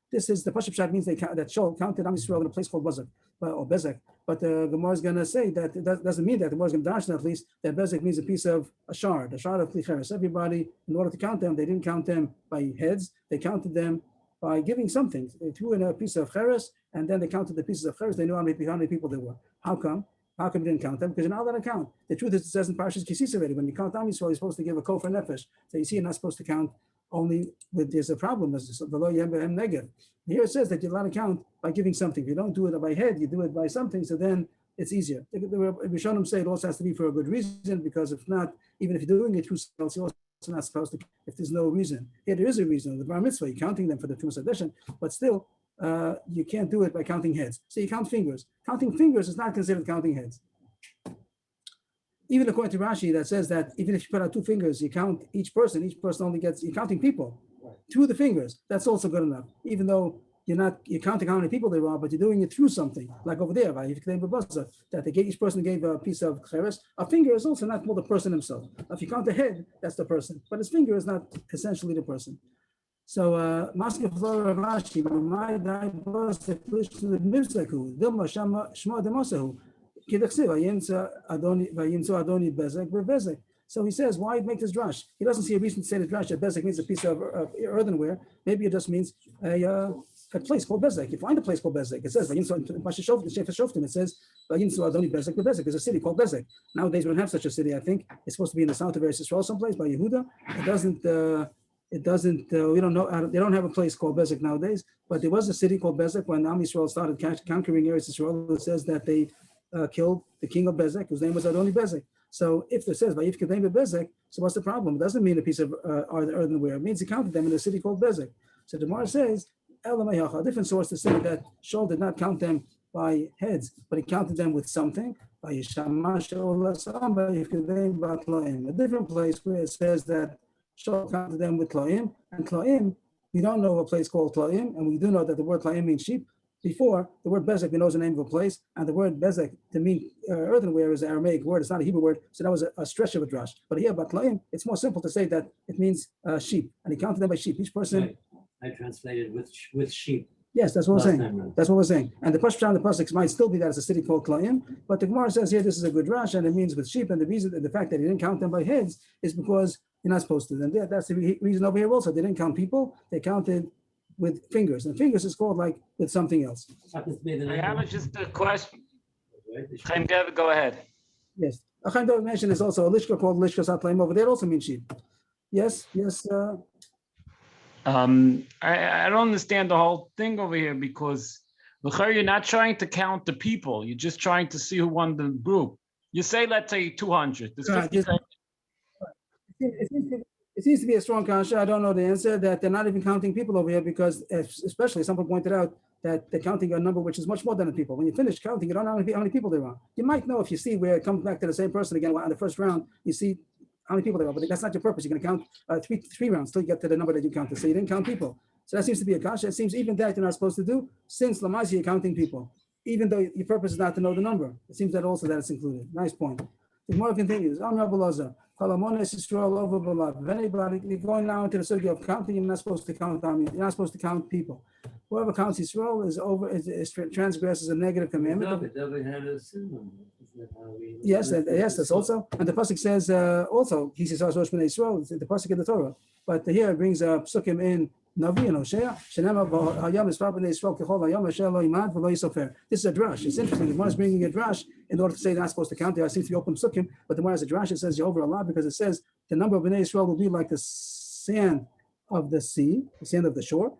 This is the Pashup Shad means that Shaul counted Am Yisrael in a place called Bazak or Bezek. But the Gemara is going to say that it doesn't mean that. The Gemara is going to dash at least that Bezek means a piece of a shard of Klicheres. Everybody, in order to count them, they didn't count them by heads. They counted them by giving something. They threw in a piece of Cheres, and then they counted the pieces of Cheres. They knew how many people there were. How come? How come you didn't count them? Because you're not allowed to count. The truth is, it says in Parashas Kisis already, when you count Am Yisrael, you're supposed to give a kofar nefesh. So you see, you're not supposed to count only with, there's a problem. There's below Yem negative. Here it says that you're allowed to count by giving something. If you don't do it by head, you do it by something, so then it's easier. The Rishonim say it also has to be for a good reason, because if not, even if you're doing it through sales, you're also not supposed to, if there's no reason. Here there is a reason. The Bar Mitzvah, you're counting them for the Tumas Addition, but still, you can't do it by counting heads. So you count fingers. Counting fingers is not considered counting heads. Even according to Rashi, that says that even if you put out two fingers, you count each person only gets, you're counting people through the fingers. That's also good enough. Even though you're counting how many people there are, but you're doing it through something. Like over there, right? That each person gave a piece of cheres. A finger is also not called the person himself. If you count the head, that's the person. But his finger is not essentially the person. So, Maske Flora Rashi, my die was the Krishna Mivzaku, Dilma Shma Demosahu. So he says, why make this drash? He doesn't see a reason to say the drash that Bezek means a piece of earthenware. Maybe it just means a place called Bezek. You find a place called Bezek. It says, it says, there's a city called Bezek. Nowadays we don't have such a city, I think. It's supposed to be in the south of Eretz Yisrael someplace by Yehuda. We don't know, they don't have a place called Bezek nowadays, but there was a city called Bezek when Am Yisrael started conquering Eretz Yisrael. It says that they killed the king of Bezek, whose name was Adoni Bezek. So if it says Vayif Kedem Bezek, so what's the problem? It doesn't mean a piece of earthenware. It means he counted them in a city called Bezek. So the Gemara says, a different source to say that Shaul did not count them by heads, but he counted them with something. A different place where it says that Shaul counted them with Tlaim, and Tlaim, we don't know a place called Tlaim, and we do know that the word Tlaim means sheep. Before, the word Bezek, we know is the name of a place, and the word Bezek to mean earthenware is an Aramaic word. It's not a Hebrew word, so that was a stretch of a drash. But here, Batlaim, it's more simple to say that it means sheep, and he counted them by sheep. Each person. I translated with sheep. Yes, that's what we're saying. That's what we're saying. And the Pashut on the Pasuk might still be that it's a city called Tlaim, but the Gemara says here this is a good drash, and it means with sheep. And the reason, the fact that he didn't count them by heads is because you're not supposed to. And that's the reason over here also. They didn't count people; they counted with fingers, and fingers is called like with something else. I have just a question. Chaim, go ahead. Yes, Chaim David mentioned is also a lishka called Lishkas Atlaim over there also means sheep. Yes. I don't understand the whole thing over here because you're not trying to count the people. You're just trying to see who won the group. You say, let's say 200. There's 50. It seems to be a strong kasha. I don't know the answer that they're not even counting people over here because, especially someone pointed out that they're counting a number which is much more than the people. When you finish counting, you don't know how many people there are. You might know if you see where it comes back to the same person again on the first round. You see how many people there are, but that's not your purpose. You're going to count three rounds till you get to the number that you counted. So you didn't count people. So that seems to be a kasha. It seems even that you're not supposed to do since Lamazi you're counting people, even though your purpose is not to know the number. It seems that also that it's included. Nice point. The more continues. If anybody, you're going now into the circle of counting, you're not supposed to count you're not supposed to count people. Whoever counts Yisrael is transgresses a negative commandment. Yes, that's also. And the pasuk says also he says Yisrael. The pasuk in the Torah, but here it brings psukim in Navi and Hosea. This is a drash. It's interesting. The Gemara is bringing a drash in order to say they're not supposed to count. There seems to be open psukim, but the Gemara is a drash. It says you're over a lot because it says the number of Bnei Yisrael will be like the sand of the sea, the sand of the shore,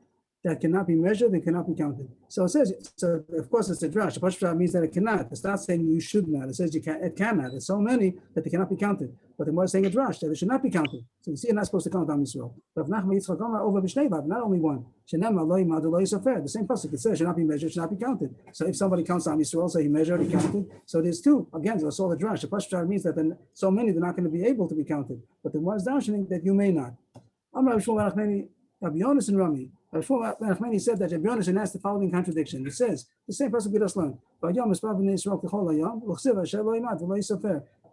that cannot be measured and cannot be counted. So it says, so of course it's a drash. The Pashut Pshat means that it cannot. It's not saying you should not. It says you can. It cannot. There's so many that they cannot be counted. But the Gemara is saying a drash that it should not be counted. So you see, you're not supposed to count Am Yisrael. But Rav Nachman Yitzchak Omer over b'shnei vav, not only one. Shenem Lo Yimadu Lo Yisofer. The same pasuk. It says should not be measured, should not be counted. So if somebody counts Am Yisrael, so he measured, he counted. So there's two. Again, that's all the drash. The Pashut Pshat means that then so many they're not going to be able to be counted. But the Gemara is dashing that you may not. Amar Rav Shmuel Bar Nachmani, Rabbi Yonas and Rami. Rav Shmuel Bar Nachmani said that Rabbi Yonas asked the following contradiction. He says the same pasuk we just learned.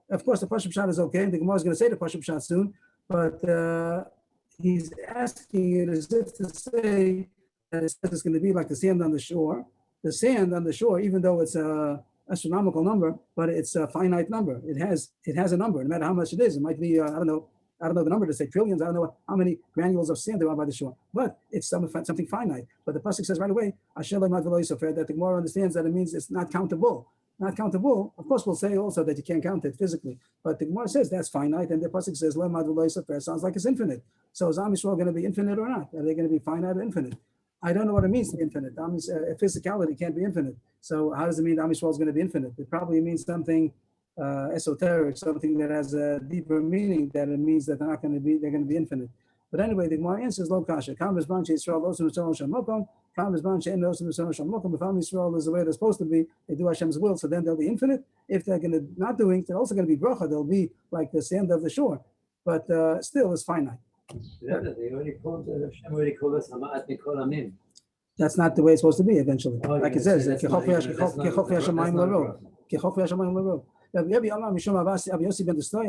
Of course, the Pashut Pshat is okay. The Gemara is going to say the Pashut Pshat soon, but he's asking it as if to say that it's going to be like the sand on the shore. The sand on the shore, even though it's a astronomical number, but it's a finite number. It has a number, no matter how much it is. It might be I don't know the number to say trillions. I don't know how many granules of sand there are by the shore, but it's something finite. But the pasuk says right away, that the Gemara understands that it means it's not countable. Not countable. Of course, we'll say also that you can't count it physically, but the Gemara says that's finite, and the pasuk says sounds like it's infinite. So is Am Yisrael going to be infinite or not? Are they going to be finite or infinite? I don't know what it means to be infinite. Physicality can't be infinite. So how does it mean Am Yisrael is going to be infinite? It probably means something esoteric, something that has a deeper meaning, that it means that they're going to be infinite. But anyway, the Gemara answers lo kasha. Kam b'zman she'Yisrael lo osim v'tzon shel mokom. Kam b'zman she'en lo osim v'tzon shel mokom. If Am Yisrael is the way they're supposed to be, they do Hashem's will, so then they'll be infinite. If they're not doing, they're also going to be bracha. They'll be like the sand of the shore, but still it's finite. They already called Hashem already called us Hama'at Mikol Amim. That's not the way it's supposed to be eventually. Oh, Like yeah, it says, so that's not- that's not- that's not I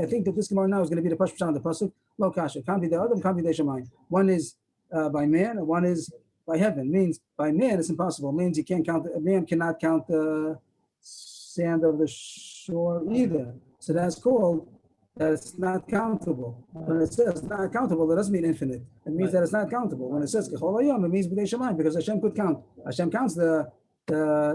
think that this Gemara now is going to be the Pashut Pshat on the pasuk. Lo kasha. Can't be the other. Can't be the Shemayim. One is by man, and one is by heaven. Means by man it's impossible. Means you can't count. A man cannot count the sand of the shore either. So that's called that it's not countable. When it says not countable, that doesn't mean infinite. It means that it's not countable. When it says Kechol Hayom, it means b'dei Shemayim, because Hashem could count. Hashem counts the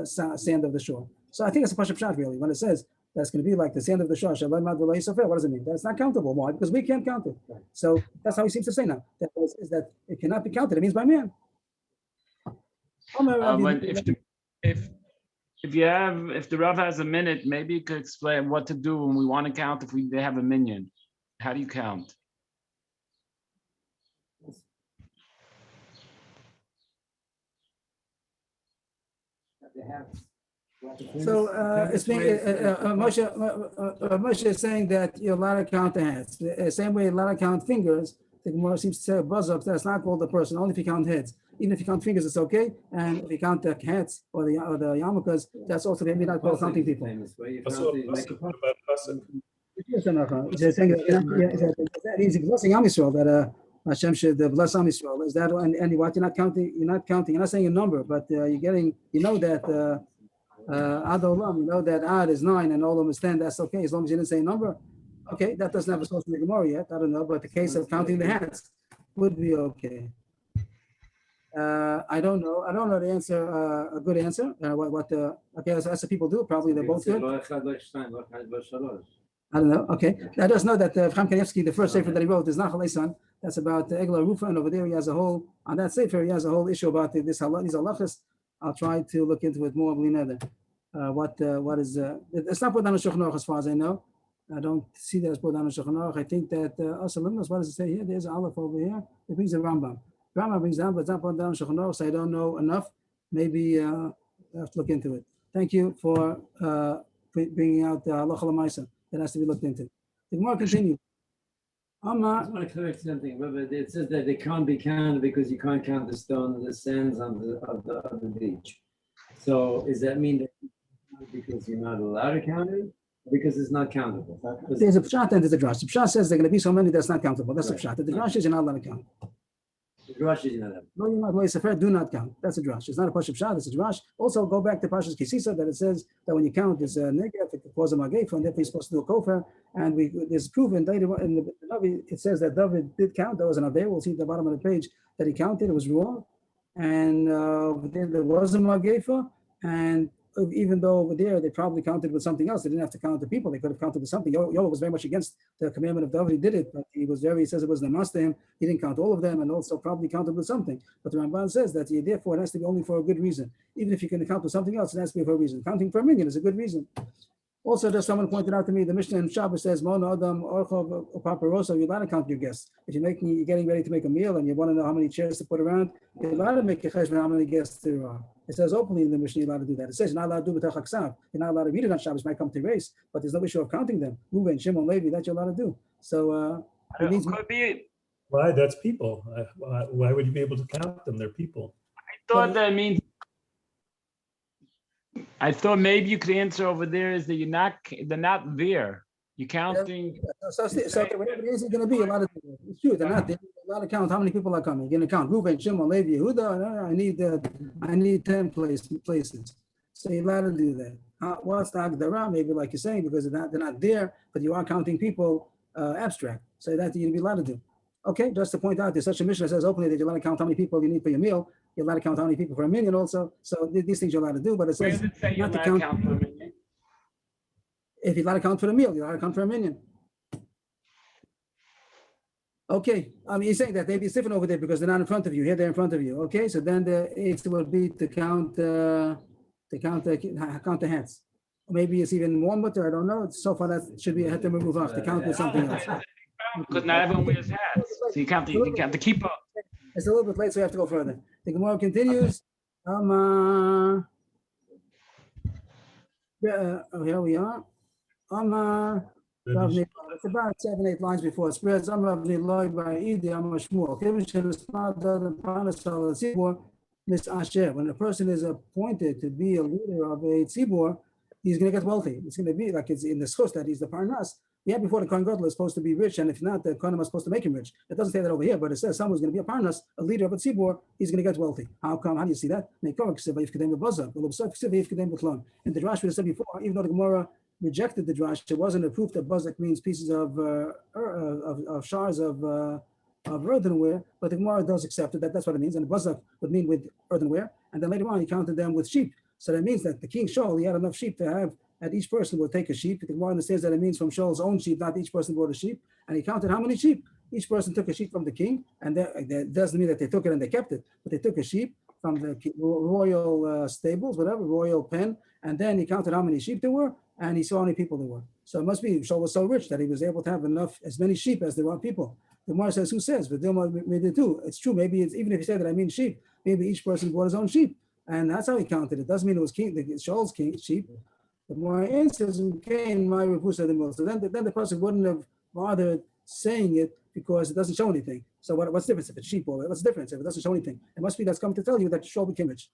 sand of the shore. So I think it's a Pashut Pshat really. When it says that's going to be like the sand of the shore, what does it mean? That's not countable. Why? Because we can't count it. So that's how he seems to say now. That is that it cannot be counted. It means by man. If the Rav has a minute, maybe you could explain what to do when we want to count if they have a minion. How do you count? So it's being Moshe is saying that you're allowed to count the hands. The same way you're allowed to count fingers. The Gemara seems to say a buzz-up, that's not called a person, only if you count heads. Even if you count fingers, it's okay. And if you count the heads or the yarmulkes, that's also maybe not called counting people. Also, what about pasuk? He's saying that he's blessing Am Yisrael, that Hashem should bless Am Yisrael. Is that and what you're not counting? You're not saying a number, but you're getting. You know that Ad Olam. You know that Ad is 9 and Olam is 10. That's okay as long as you didn't say a number. Okay, that doesn't have a source in the Gemara yet. I don't know, but the case of counting the hands would be okay. I don't know. I don't know the answer. A good answer. Okay, that's what people do. Probably they're both good. I don't know. Okay, I just know that Chaim Kanievsky, the first sefer that he wrote is Nachal Eisan. That's about Eglah Rufa, and over there he has a whole on that sefer. He has a whole issue about these halachas. I'll try to look into it more. What is? It's not put down in Shulchan Aruch as far as I know. I don't see that it's put down in Shulchan Aruch. I think that Asalimnos. What does it say here? There's an aleph over here. It brings a Rambam. Rambam brings down, but it's not put down in Shulchan Aruch, so I don't know enough. Maybe I have to look into it. Thank you for bringing out the halacha l'maisa that has to be looked into. The Gemara continue. I just want to correct something. It says that they can't be counted because you can't count the stone and the sands on the beach. So does that mean that because you're not allowed to count it? Because it's not countable. There's a pshat and there's a drash. The pshat says there are going to be so many that's not countable. That's a pshat. The drash is you're not allowed to count. The drash is not No, you're not. Sefer do not count. That's a drash. It's not a pashut pshat. It's a drash. Also, go back to Pashas Kisisa that it says that when you count, it's a negative. It could cause a magef, and therefore you're supposed to do a kofer. And there's proven later in the Navi, it says that David did count. There was an aveh. We'll see at the bottom of the page that he counted. It was wrong, and there was a magefa, and even though over there they probably counted with something else, they didn't have to count the people. They could have counted with something. Yoel was very much against the commandment of David. He did it, but he says it was namas to him. He didn't count all of them, and also probably counted with something. But the Ramban says that therefore it has to be only for a good reason. Even if you can count with something else, it has to be for a reason. Counting for a million is a good reason. Also, just someone pointed out to me, the Mishnah in Shabbos says, "Mon Adam Orchov Paparoso." You're allowed to count your guests. If you're getting ready to make a meal and you want to know how many chairs to put around, you're allowed to make a cheshbon how many guests there are. It says openly in the Mishnah you're allowed to do that. It says you're not allowed to do b'tach haksav. You're not allowed to read it on Shabbos. Might come to race, but there's no issue of counting them. Reuven, Shimon, Levi, that you're allowed to do. So it means Could be. Why? That's people. Why would you be able to count them? They're people. I thought that means. I thought maybe you could answer over there is that they're not there. You're counting. So whatever it is going to be, a lot of people. It's true, they're not there. A lot of count how many people are coming. You're going to count Reuven, Shimon, Levi, Yehuda. I need 10 places. So you're allowed to do that. What's the Agdara? Maybe like you're saying, because they're not there, but you are counting people abstract. So that you'd be allowed to do. Okay, just to point out, there's such a mission that says openly that you're allowed to count how many people you need for your meal. You're allowed to count how many people for a million also. So these things you're allowed to do, but it Where says does it say you're not to allowed to count. count for a million? If you're allowed to count for the meal, you're allowed to count for a million. Okay, I mean, you're saying that maybe it's different over there because they're not in front of you. Here they're in front of you. Okay, so then the answer would be to count the hats. Maybe it's even more mutter. I don't know. So far that should be a heter move off to count with something else. Because not everyone wears hats. So you count the keeper. It's a little bit late, so we have to go further. The Gemara continues. Here we are. It's about 7-8 lines before it spreads. When a person is appointed to be a leader of a tzibur, he's going to get wealthy. It's going to be like it's in the schus that he's the parnas. Yeah, before the Kohen Gadol is supposed to be rich, and if not, the Kohen is supposed to make him rich. It doesn't say that over here, but it says someone's going to be a parnas, a leader of a tzibur, he's going to get wealthy. How come? How do you see that? In the drash we said before, even though the Gemara rejected the drash, it wasn't a proof that bazak means pieces of shards of earthenware, but the Gemara does accept it. That's what it means, and the bazak would mean with earthenware, and then later on he counted them with sheep. So that means that the king Shaul, he had enough sheep to have, and each person would take a sheep. The Gemara understands that it means from Shaul's own sheep, not each person brought a sheep. And he counted how many sheep. Each person took a sheep from the king, and that doesn't mean that they took it and they kept it, but they took a sheep from the royal stables, whatever, royal pen, and then he counted how many sheep there were, and he saw how many people there were. So it must be Shaul was so rich that he was able to have as many sheep as there are people. The Gemara says, who says? But it's true. Maybe it's even if you say that I mean sheep, maybe each person brought his own sheep. And that's how he counted. It doesn't mean it was Shaul's sheep. The more answers came my repusa the most. So then the person wouldn't have bothered saying it because it doesn't show anything. So what's the difference if it's sheep or what's the difference if it doesn't show anything? It must be that's coming to tell you that Shaul became rich.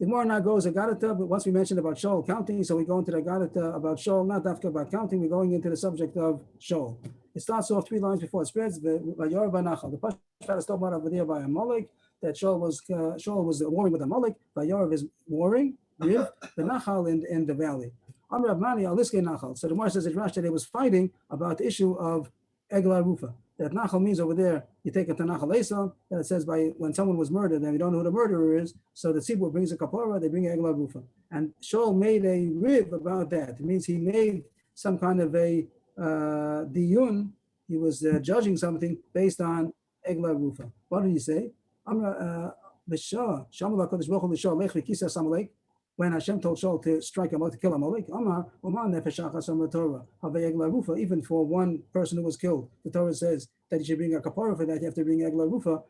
The more now goes Agadata, but once we mentioned about Shaul counting, so we go into the Agadata about Shaul, not after about counting, we're going into the subject of Shaul. It starts off 3 lines before it spreads. The Pasha talk about over there by Amalek, that Shaul was warring with Amalek. Vayarav is warring with the Nachal in the valley. Amr Abmani Aliske Nachal. So the Gemara says that Rashi that they was fighting about the issue of Egla Rufa. That Nachal means over there, you take it to Nachal Esau, that it says by when someone was murdered and we don't know who the murderer is, so the tzibur brings a kapara, they bring Egla Rufa. And Shaul made a rib about that. It means he made some kind of a diyun. He was judging something based on Egla Rufa. What did he say? When Hashem told Shaul to strike Amalek, to kill Amalek, even for one person who was killed, the Torah says that you should bring a kapara for that, you have to bring Egla Rufa.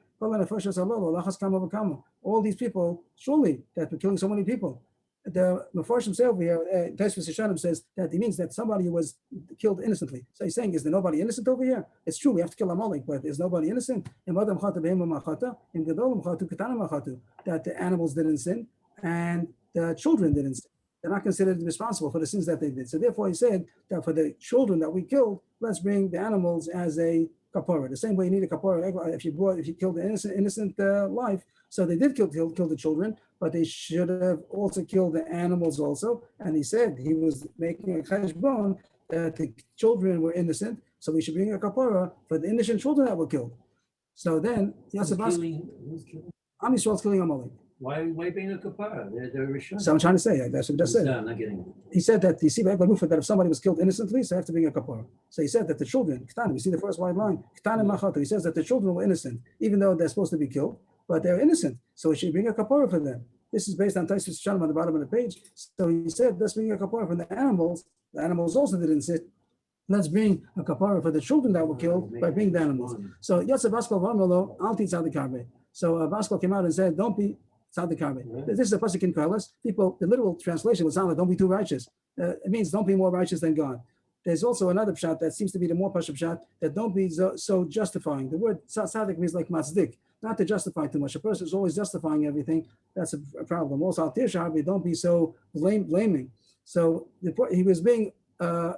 All these people, surely, that were killing so many people. The Mefarshim say over here, Tosfos Yeshanim says that it means that somebody was killed innocently. So he's saying, is there nobody innocent over here? It's true, we have to kill Amalek, but is nobody innocent? That the animals didn't sin and the children didn't sin. They're not considered responsible for the sins that they did. So therefore he said that for the children that we killed, let's bring the animals as a kapara. The same way you need a kapara if you killed an innocent life. So they did kill the children, but they should have also killed the animals also. And he said he was making a cheshbon that the children were innocent, so we should bring a kapara for the innocent children that were killed. So then Am Yisrael's killing Amalek. Why being a kapara? They're Rishon. So I'm trying to say, that's what I just said. I'm not getting it. He said that you see by Rufa that if somebody was killed innocently, so they have to bring a kapara. So he said that the children, Ktanim, you see the first white line, Ktanim Machatu, he says that the children were innocent, even though they're supposed to be killed, but they're innocent. So he should bring a kapara for them. This is based on Taisus Shalom on the bottom of the page. So he said, let's bring a kapara for the animals. The animals also didn't sit. Let's bring a kapara for the children that were killed by bringing the animals. So Yosef Baskal Vamelo, Alti Tzadikarbe. So Baskal came out and said, don't be Tzadikarbe. This is a pasuk in Koheles. People, the literal translation would sound like, don't be too righteous. It means don't be more righteous than God. There's also another pshat that seems to be the more pashut pshat, that don't be so justifying. The word tzadik means like matzdik, not to justify too much. A person is always justifying everything. That's a problem. Also, al tir don't be so blaming. So he was being,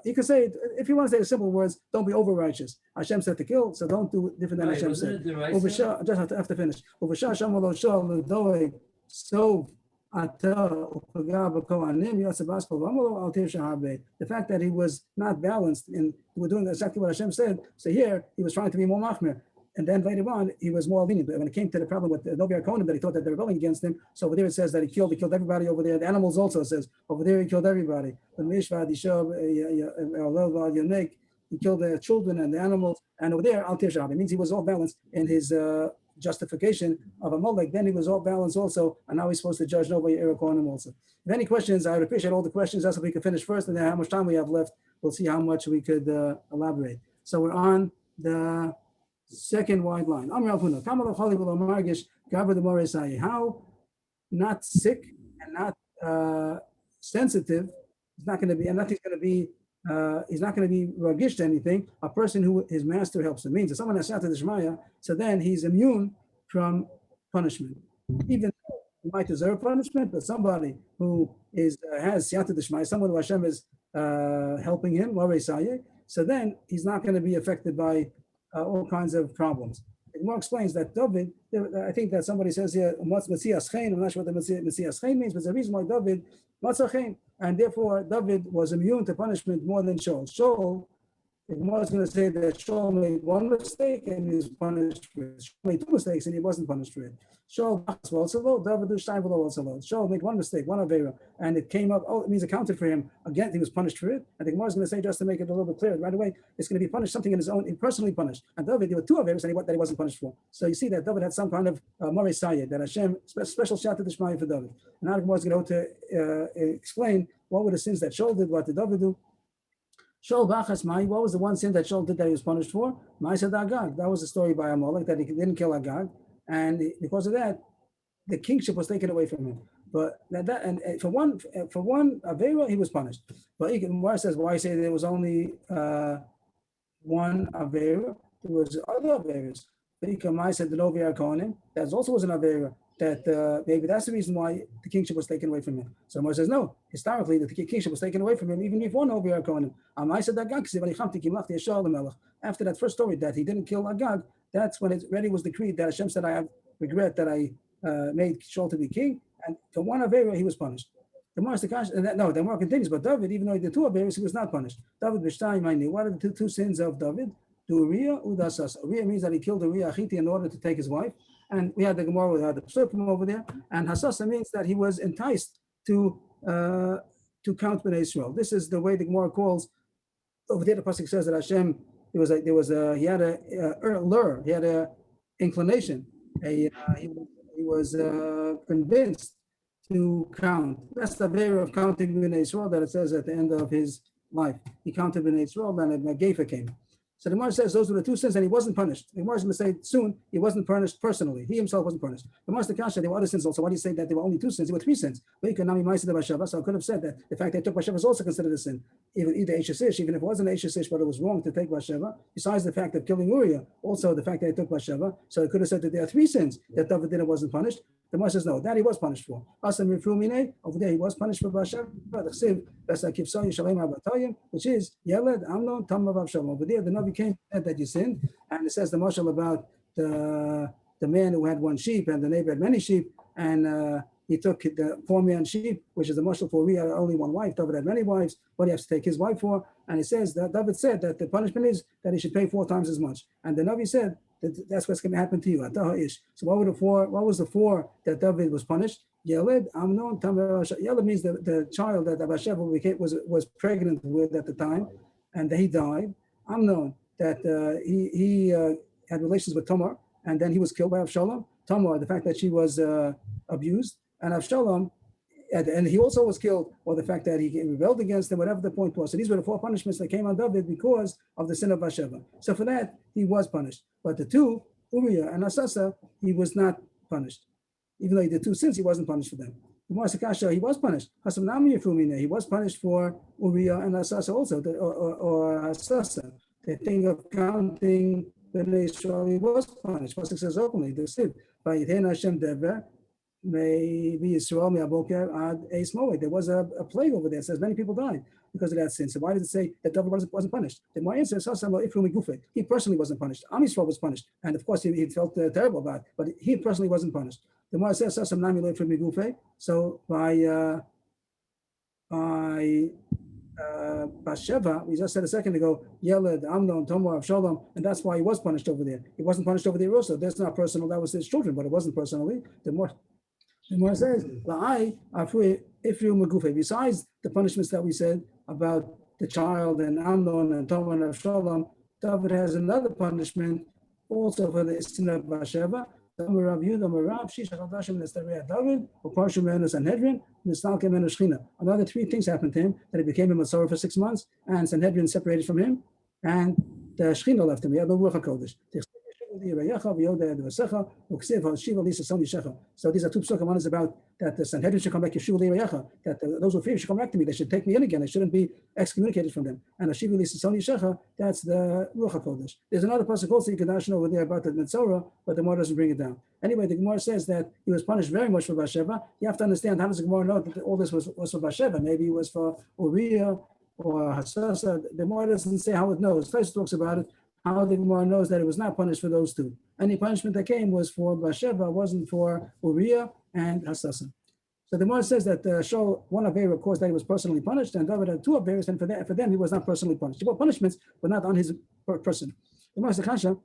you could say, if you want to say the simple words, don't be over righteous. Hashem said to kill, so don't do different than Right, Hashem wasn't said. it the right Overshah, I just have to finish. Overshah Hashem lo shol l'doeg so the fact that he was not balanced and we're doing exactly what Hashem said. So here he was trying to be more machmir. And then later on, he was more lenient. But when it came to the problem with Novi Arkonim, that he thought that they're rebelling against him. So over there it says that he killed everybody over there. The animals also says over there he killed everybody. He killed the children and the animals. And over there, Al Tirshab. It means he was all balanced in his justification of a Molech. Then he was all balanced also. And now he's supposed to judge Novi Arkonim also. If any questions, I would appreciate all the questions. That's if we could finish first. And then how much time we have left, we'll see how much we could elaborate. So we're on the second wide line. How not sick and not sensitive is not going to be, and nothing's going to be. He's not going to be ragish to anything. A person who his master helps him means if someone has Siyata D'Shmaya, so then he's immune from punishment. Even though he might deserve punishment, but somebody who has Siyata D'Shmaya, someone who Hashem is helping him, so then he's not going to be affected by all kinds of problems. It more explains that David, I think that somebody says here, I'm not sure what the Metzias Chen means, but the reason why David, Matzah, and therefore David was immune to punishment more than Shaul. Shaul, if one was going to say that Shaul made one mistake and he was punished for it. Shaul made two mistakes and he wasn't punished for it. Shaul made one mistake, one avera, and it came up, it means it counted for him. Again, he was punished for it. I think Gemara is going to say, just to make it a little bit clearer, right away, it's going to be punished, something in his own, personally punished. And David, there were two averas that he wasn't punished for. So you see that David had some kind of Moreh Sayed, that Hashem, special Siyata D'Shmaya for David. And now Gemara is going to explain what were the sins that Shaul did, what did David do. Shaul Bachas Mai, what was the one sin that Shaul did that he was punished for? Ma'aseh Agag. That was a story by Amalek that he didn't kill Agag, and because of that, the kingship was taken away from him. But for one avera, he was punished. But Gemara says, why say there was only one avera? There was other averas. But said the Novi Arkonim, that also was an avera. That maybe that's the reason why the kingship was taken away from him. So Moses says, no, historically, the kingship was taken away from him even before Novi Arkonim. After that first story that he didn't kill Agag, that's when it already was decreed that Hashem said, I have regret that I made Shaul to be king. And for one avera, he was punished. The more continues, but David, even though he did two averas, he was not punished. David B'shtayim, what are the two sins of David? Uriah Udasas. Uriah means that he killed Uriah Achiti in order to take his wife. And we had the Gemara, we had the Psukim over there. And Hasasa means that he was enticed to count Bnei Israel. This is the way the Gemara calls. Over there, the pasuk says that Hashem, he had a lure, he had a inclination. He was convinced to count. That's the vera of counting Bnei Israel that it says at the end of his life. He counted Bnei Israel, then a Gefa came. So the Gemara says those were the two sins, and he wasn't punished. The Gemara is going to say soon he wasn't punished personally. He himself wasn't punished. The Gemara Kasha, there were other sins also. Why do you say that there were only two sins? There were three sins. So I could have said that the fact they took Basheva is also considered a sin. Either Eishes, even if it wasn't Eishes, but it was wrong to take Basheva. Besides the fact of killing Uriah, also the fact that they took Basheva. So it could have said that there are three sins that David did and wasn't punished. The Gemara says no, that he was punished for. Over there he was punished for Basheva. Which is Yeled, Amnon, Tamar, Avshalom. Over there the Navi came that you sinned, and it says the mashal about the man who had one sheep and the neighbor had many sheep, and he took the 4 man sheep, which is the mashal for Uriah, only one wife. David had many wives. What he has to take his wife for? And it says that David said that the punishment is that he should pay 4 times as much. And the Navi said that's what's going to happen to you. So what was the four that David was punished? Yeled, Amnon, Tamar. Yeled means the child that Bathsheba was pregnant with at the time, and he died. Amnon, that he had relations with Tamar, and then he was killed by Avshalom. Tamar, the fact that she was abused, and Avshalom, and he also was killed, or the fact that he rebelled against him, whatever the point was. So these were the four punishments that came on David because of the sin of Bathsheba. So for that, he was punished. But the two, Uriah and Asasa, he was not punished. Even though he did two sins, he wasn't punished for them. He was punished. He was punished for Uriah and Asasa also, or Asasa. The thing of counting Bnei Israel, he was punished. Pasuk says openly, the Sid, Vayithen Hashem Dever, maybe Israel Me'aboker Ad Eis Moed. There was a plague over there. It says many people died because of that sin. So why does it say that David wasn't punished? The Moed says he personally wasn't punished. Am Yisrael was punished, and of course he felt terrible about it, but he personally wasn't punished. The Moed says so by Bathsheba, we just said a second ago, Yeled, Amnon, Tamar, Avshalom, and that's why he was punished over there. He wasn't punished over there also. That's not personal. That was his children, but it wasn't personally. The more says, besides the punishments that we said about the child and Amnon and Tamar and Avshalom, David has another punishment also for the sin of Bathsheba. Another 3 things happened to him, that he became a Masorah for 6 months, and Sanhedrin separated from him, and the Shechina left him. He had no Ruach HaKodesh. So these are 2 psukim. One is about that the Sanhedrin should come back, that those who fear should come back to me. They should take me in again. I shouldn't be excommunicated from them. And Hashiva Lisasoni Shecha, that's the Ruach HaKodesh. There's another pasuk also you can darshan over there about the Netzorah, but the Gemara doesn't bring it down. Anyway, the Gemara says that he was punished very much for Bathsheba. You have to understand, how does the Gemara know that all this was for Bathsheba? Maybe it was for Uriah or Hadassah. The Gemara doesn't say how it knows. First talks about it, how the Gemara knows that it was not punished for those two. Any punishment that came was for Bathsheba, wasn't for Uriah and Hadassah. So the Gemara says that show one of Avera caused that he was personally punished, and David had 2 Averas, and for them he was not personally punished. He brought punishments, but not on his person. The Gemara says, Kasha,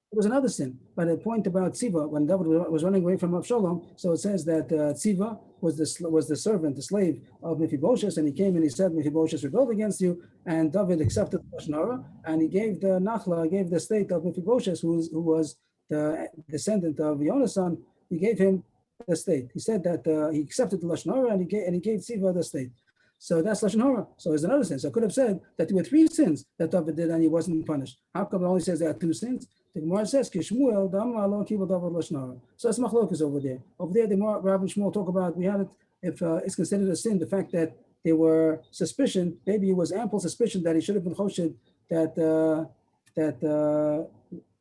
it was another sin. By the point about Tziva, when David was running away from Avshalom, so it says that Tziva was the servant, the slave of Mephibosheth, and he came and he said, Mephibosheth rebelled against you, and David accepted the Lashon Hara, and he gave the Nachla, gave the state of Mephibosheth, who was the descendant of Yonasan, he gave him the state. He said that he accepted the Lashon Hara, and he gave Tziva the state. So that's Lashon Hara. So there's another sin. So I could have said that there were 3 sins that David did and he wasn't punished. How come it only says there are 2 sins? The Gemara says, Kishmuel, Dama lo kibul David Lashon Hara. So that's machlokas over there. Over there, the Rav and Shmuel talk about, we had it, if it's considered a sin, the fact that there were suspicion, maybe it was ample suspicion that he should have been choshed, that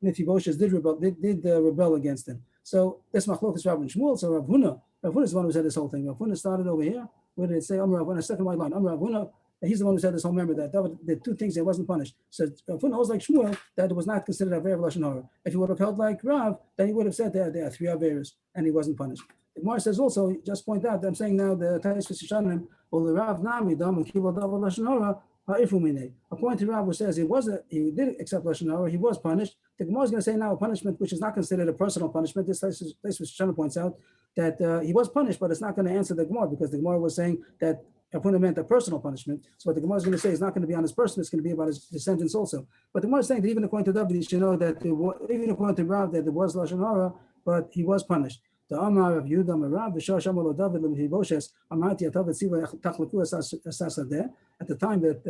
Mephibosheth did rebel against him. So that's machlokas Rav and Shmuel. So Rav Huna is the one who said this whole thing. Rav Huna started over here. Where did it say Rav Huna, second white line? Rav Huna, he's the one who said this whole member that David did 2 things that wasn't punished. So Rav Huna holds like Shmuel that it was not considered a Aveira of Lashon Hara. If he would have held like Rav, then he would have said that there are 3 Aveiros and he wasn't punished. The Gemara says also, just point out that I'm saying now the Taisus Shishanim, well, the Rav Nami Dam and Kibul David Lashon Hara. According to Rav, who says he did accept Lashon Hara, he was punished. The Gemara is going to say now a punishment which is not considered a personal punishment. This Taisus Shishanim points out that he was punished, but it's not going to answer the Gemara because the Gemara was saying that Apuna meant a personal punishment. So what the Gemara is going to say is not going to be on his person, it's going to be about his descendants also. But the Gemara is saying that even according to David, you should know that even according to Rav, that there was Lashon Hara, but he was punished. The Amar of Yudam Rav, the Shah Shamal David Mephibosheth, Amati Atavet Siva Tachlaku Asasa. At the time that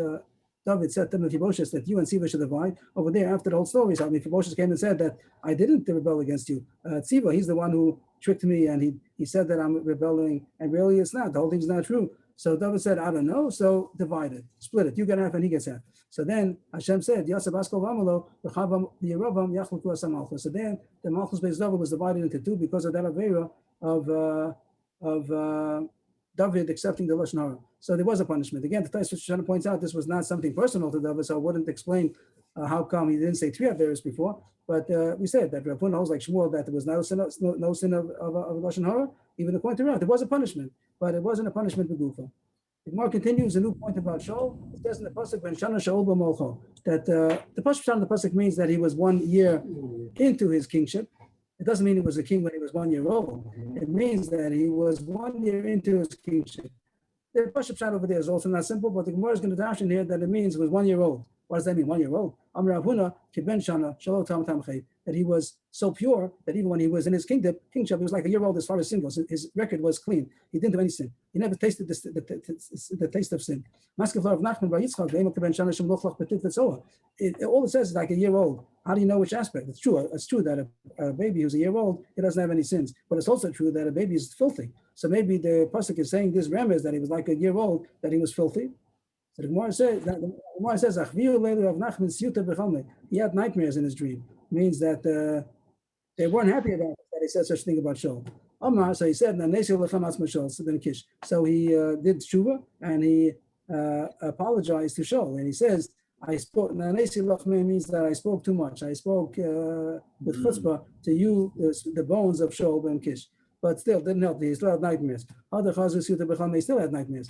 David said to Mephibosheth that you and Siva should divide, over there after the whole story, so Mephibosheth came and said that I didn't rebel against you. Siva, he's the one who tricked me, and he said that I'm rebelling, and really it's not. The whole thing's not true. So David said, I don't know, so divide it, split it. You get half and he gets half. So then Hashem said, Yasab Askol Vamalo, Rechavam Yeravam Yachluku Asamalchus. So then the Malchus Beis David was divided into 2 because of that Avera of David accepting the Lashon Hara. So there was a punishment. Again, the Taisus Shishanim points out this was not something personal to David, so I wouldn't explain how come he didn't say 3 Averas before. But we said that Rav Huna holds like Shmuel that there was no sin of Lashon Hara, even according to Rav. There was a punishment, but it wasn't a punishment with Gufa. The Gemara continues a new point about Shaul. It says in the pasuk when Shana Shaul b'molcho that the pasuk of the pasuk means that he was 1 year into his kingship. It doesn't mean he was a king when he was 1 year old. It means that he was 1 year into his kingship. The pasuk shot over there is also not simple, but the Gemara is going to dash in here that it means he was 1 year old. What does that mean? 1 year old. Amr Avuna kiben Shana Shalom Tam Tam Chay, that he was so pure that even when he was in his kingship, he was like a year old as far as sin goes. His record was clean. He didn't do any sin. He never tasted the taste of sin. All it says is like a year old. How do you know which aspect? It's true. It's true that a baby who's a year old, he doesn't have any sins. But it's also true that a baby is filthy. So maybe the pasuk is saying this remez that he was like a year old, that he was filthy. So the Gemara says, he had nightmares in his dream. Means that they weren't happy about it, that he said such a thing about Shaul. So he said, so he did tshuva and he apologized to Shaul. And he says, I spoke, means that I spoke too much. I spoke with chutzpah to you, the bones of Shaul ben Kish. But still, didn't help. He still had nightmares. He still had nightmares.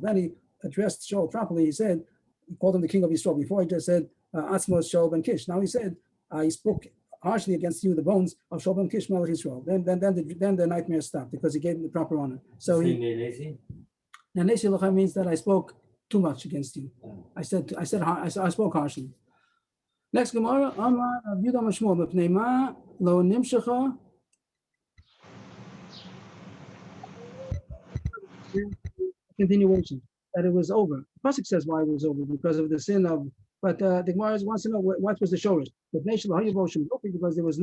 Then he addressed Shaul properly. He said, he called him the king of Yisrael. Before he just said, Atzmos Shaul ben Kish. Now he said, I spoke harshly against you, the bones of Shaul ben Kish, Melech Yisrael. Then the nightmares stopped because he gave him the proper honor. So Nesi Lachem means that I spoke too much against you. I spoke harshly. Next Gemara, Amar Yudah Mashmul b'pnei ma lo nimshecha continuation, that it was over. The pasuk says why it was over, because of the sin of, but the Gemara wants to know what was the shorish. Because there was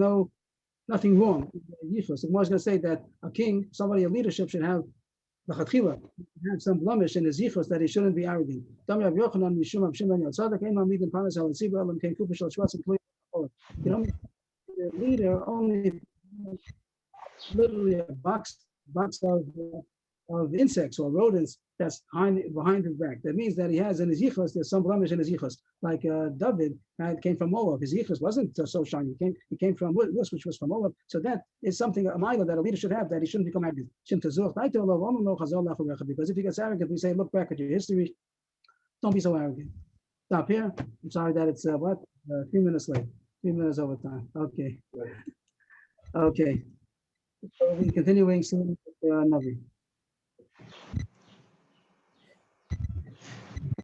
nothing wrong. The Gemara is going to say that a king, somebody in leadership, should have some blemish in his yichus, that he shouldn't be arrogant. The leader only literally a box of insects or rodents that's behind his back. That means that he has in his yichus, there's some blemish in his yichus. Like David came from Moab. His yichus wasn't so shiny. He came from Luz, which was from Moab. So that is something, a mila that a leader should have, that he shouldn't become arrogant. Because if he gets arrogant, we say, look back at your history. Don't be so arrogant. Stop here. I'm sorry that it's 3 minutes late. 3 minutes over time. Okay. Okay. So we're continuing soon with Navi.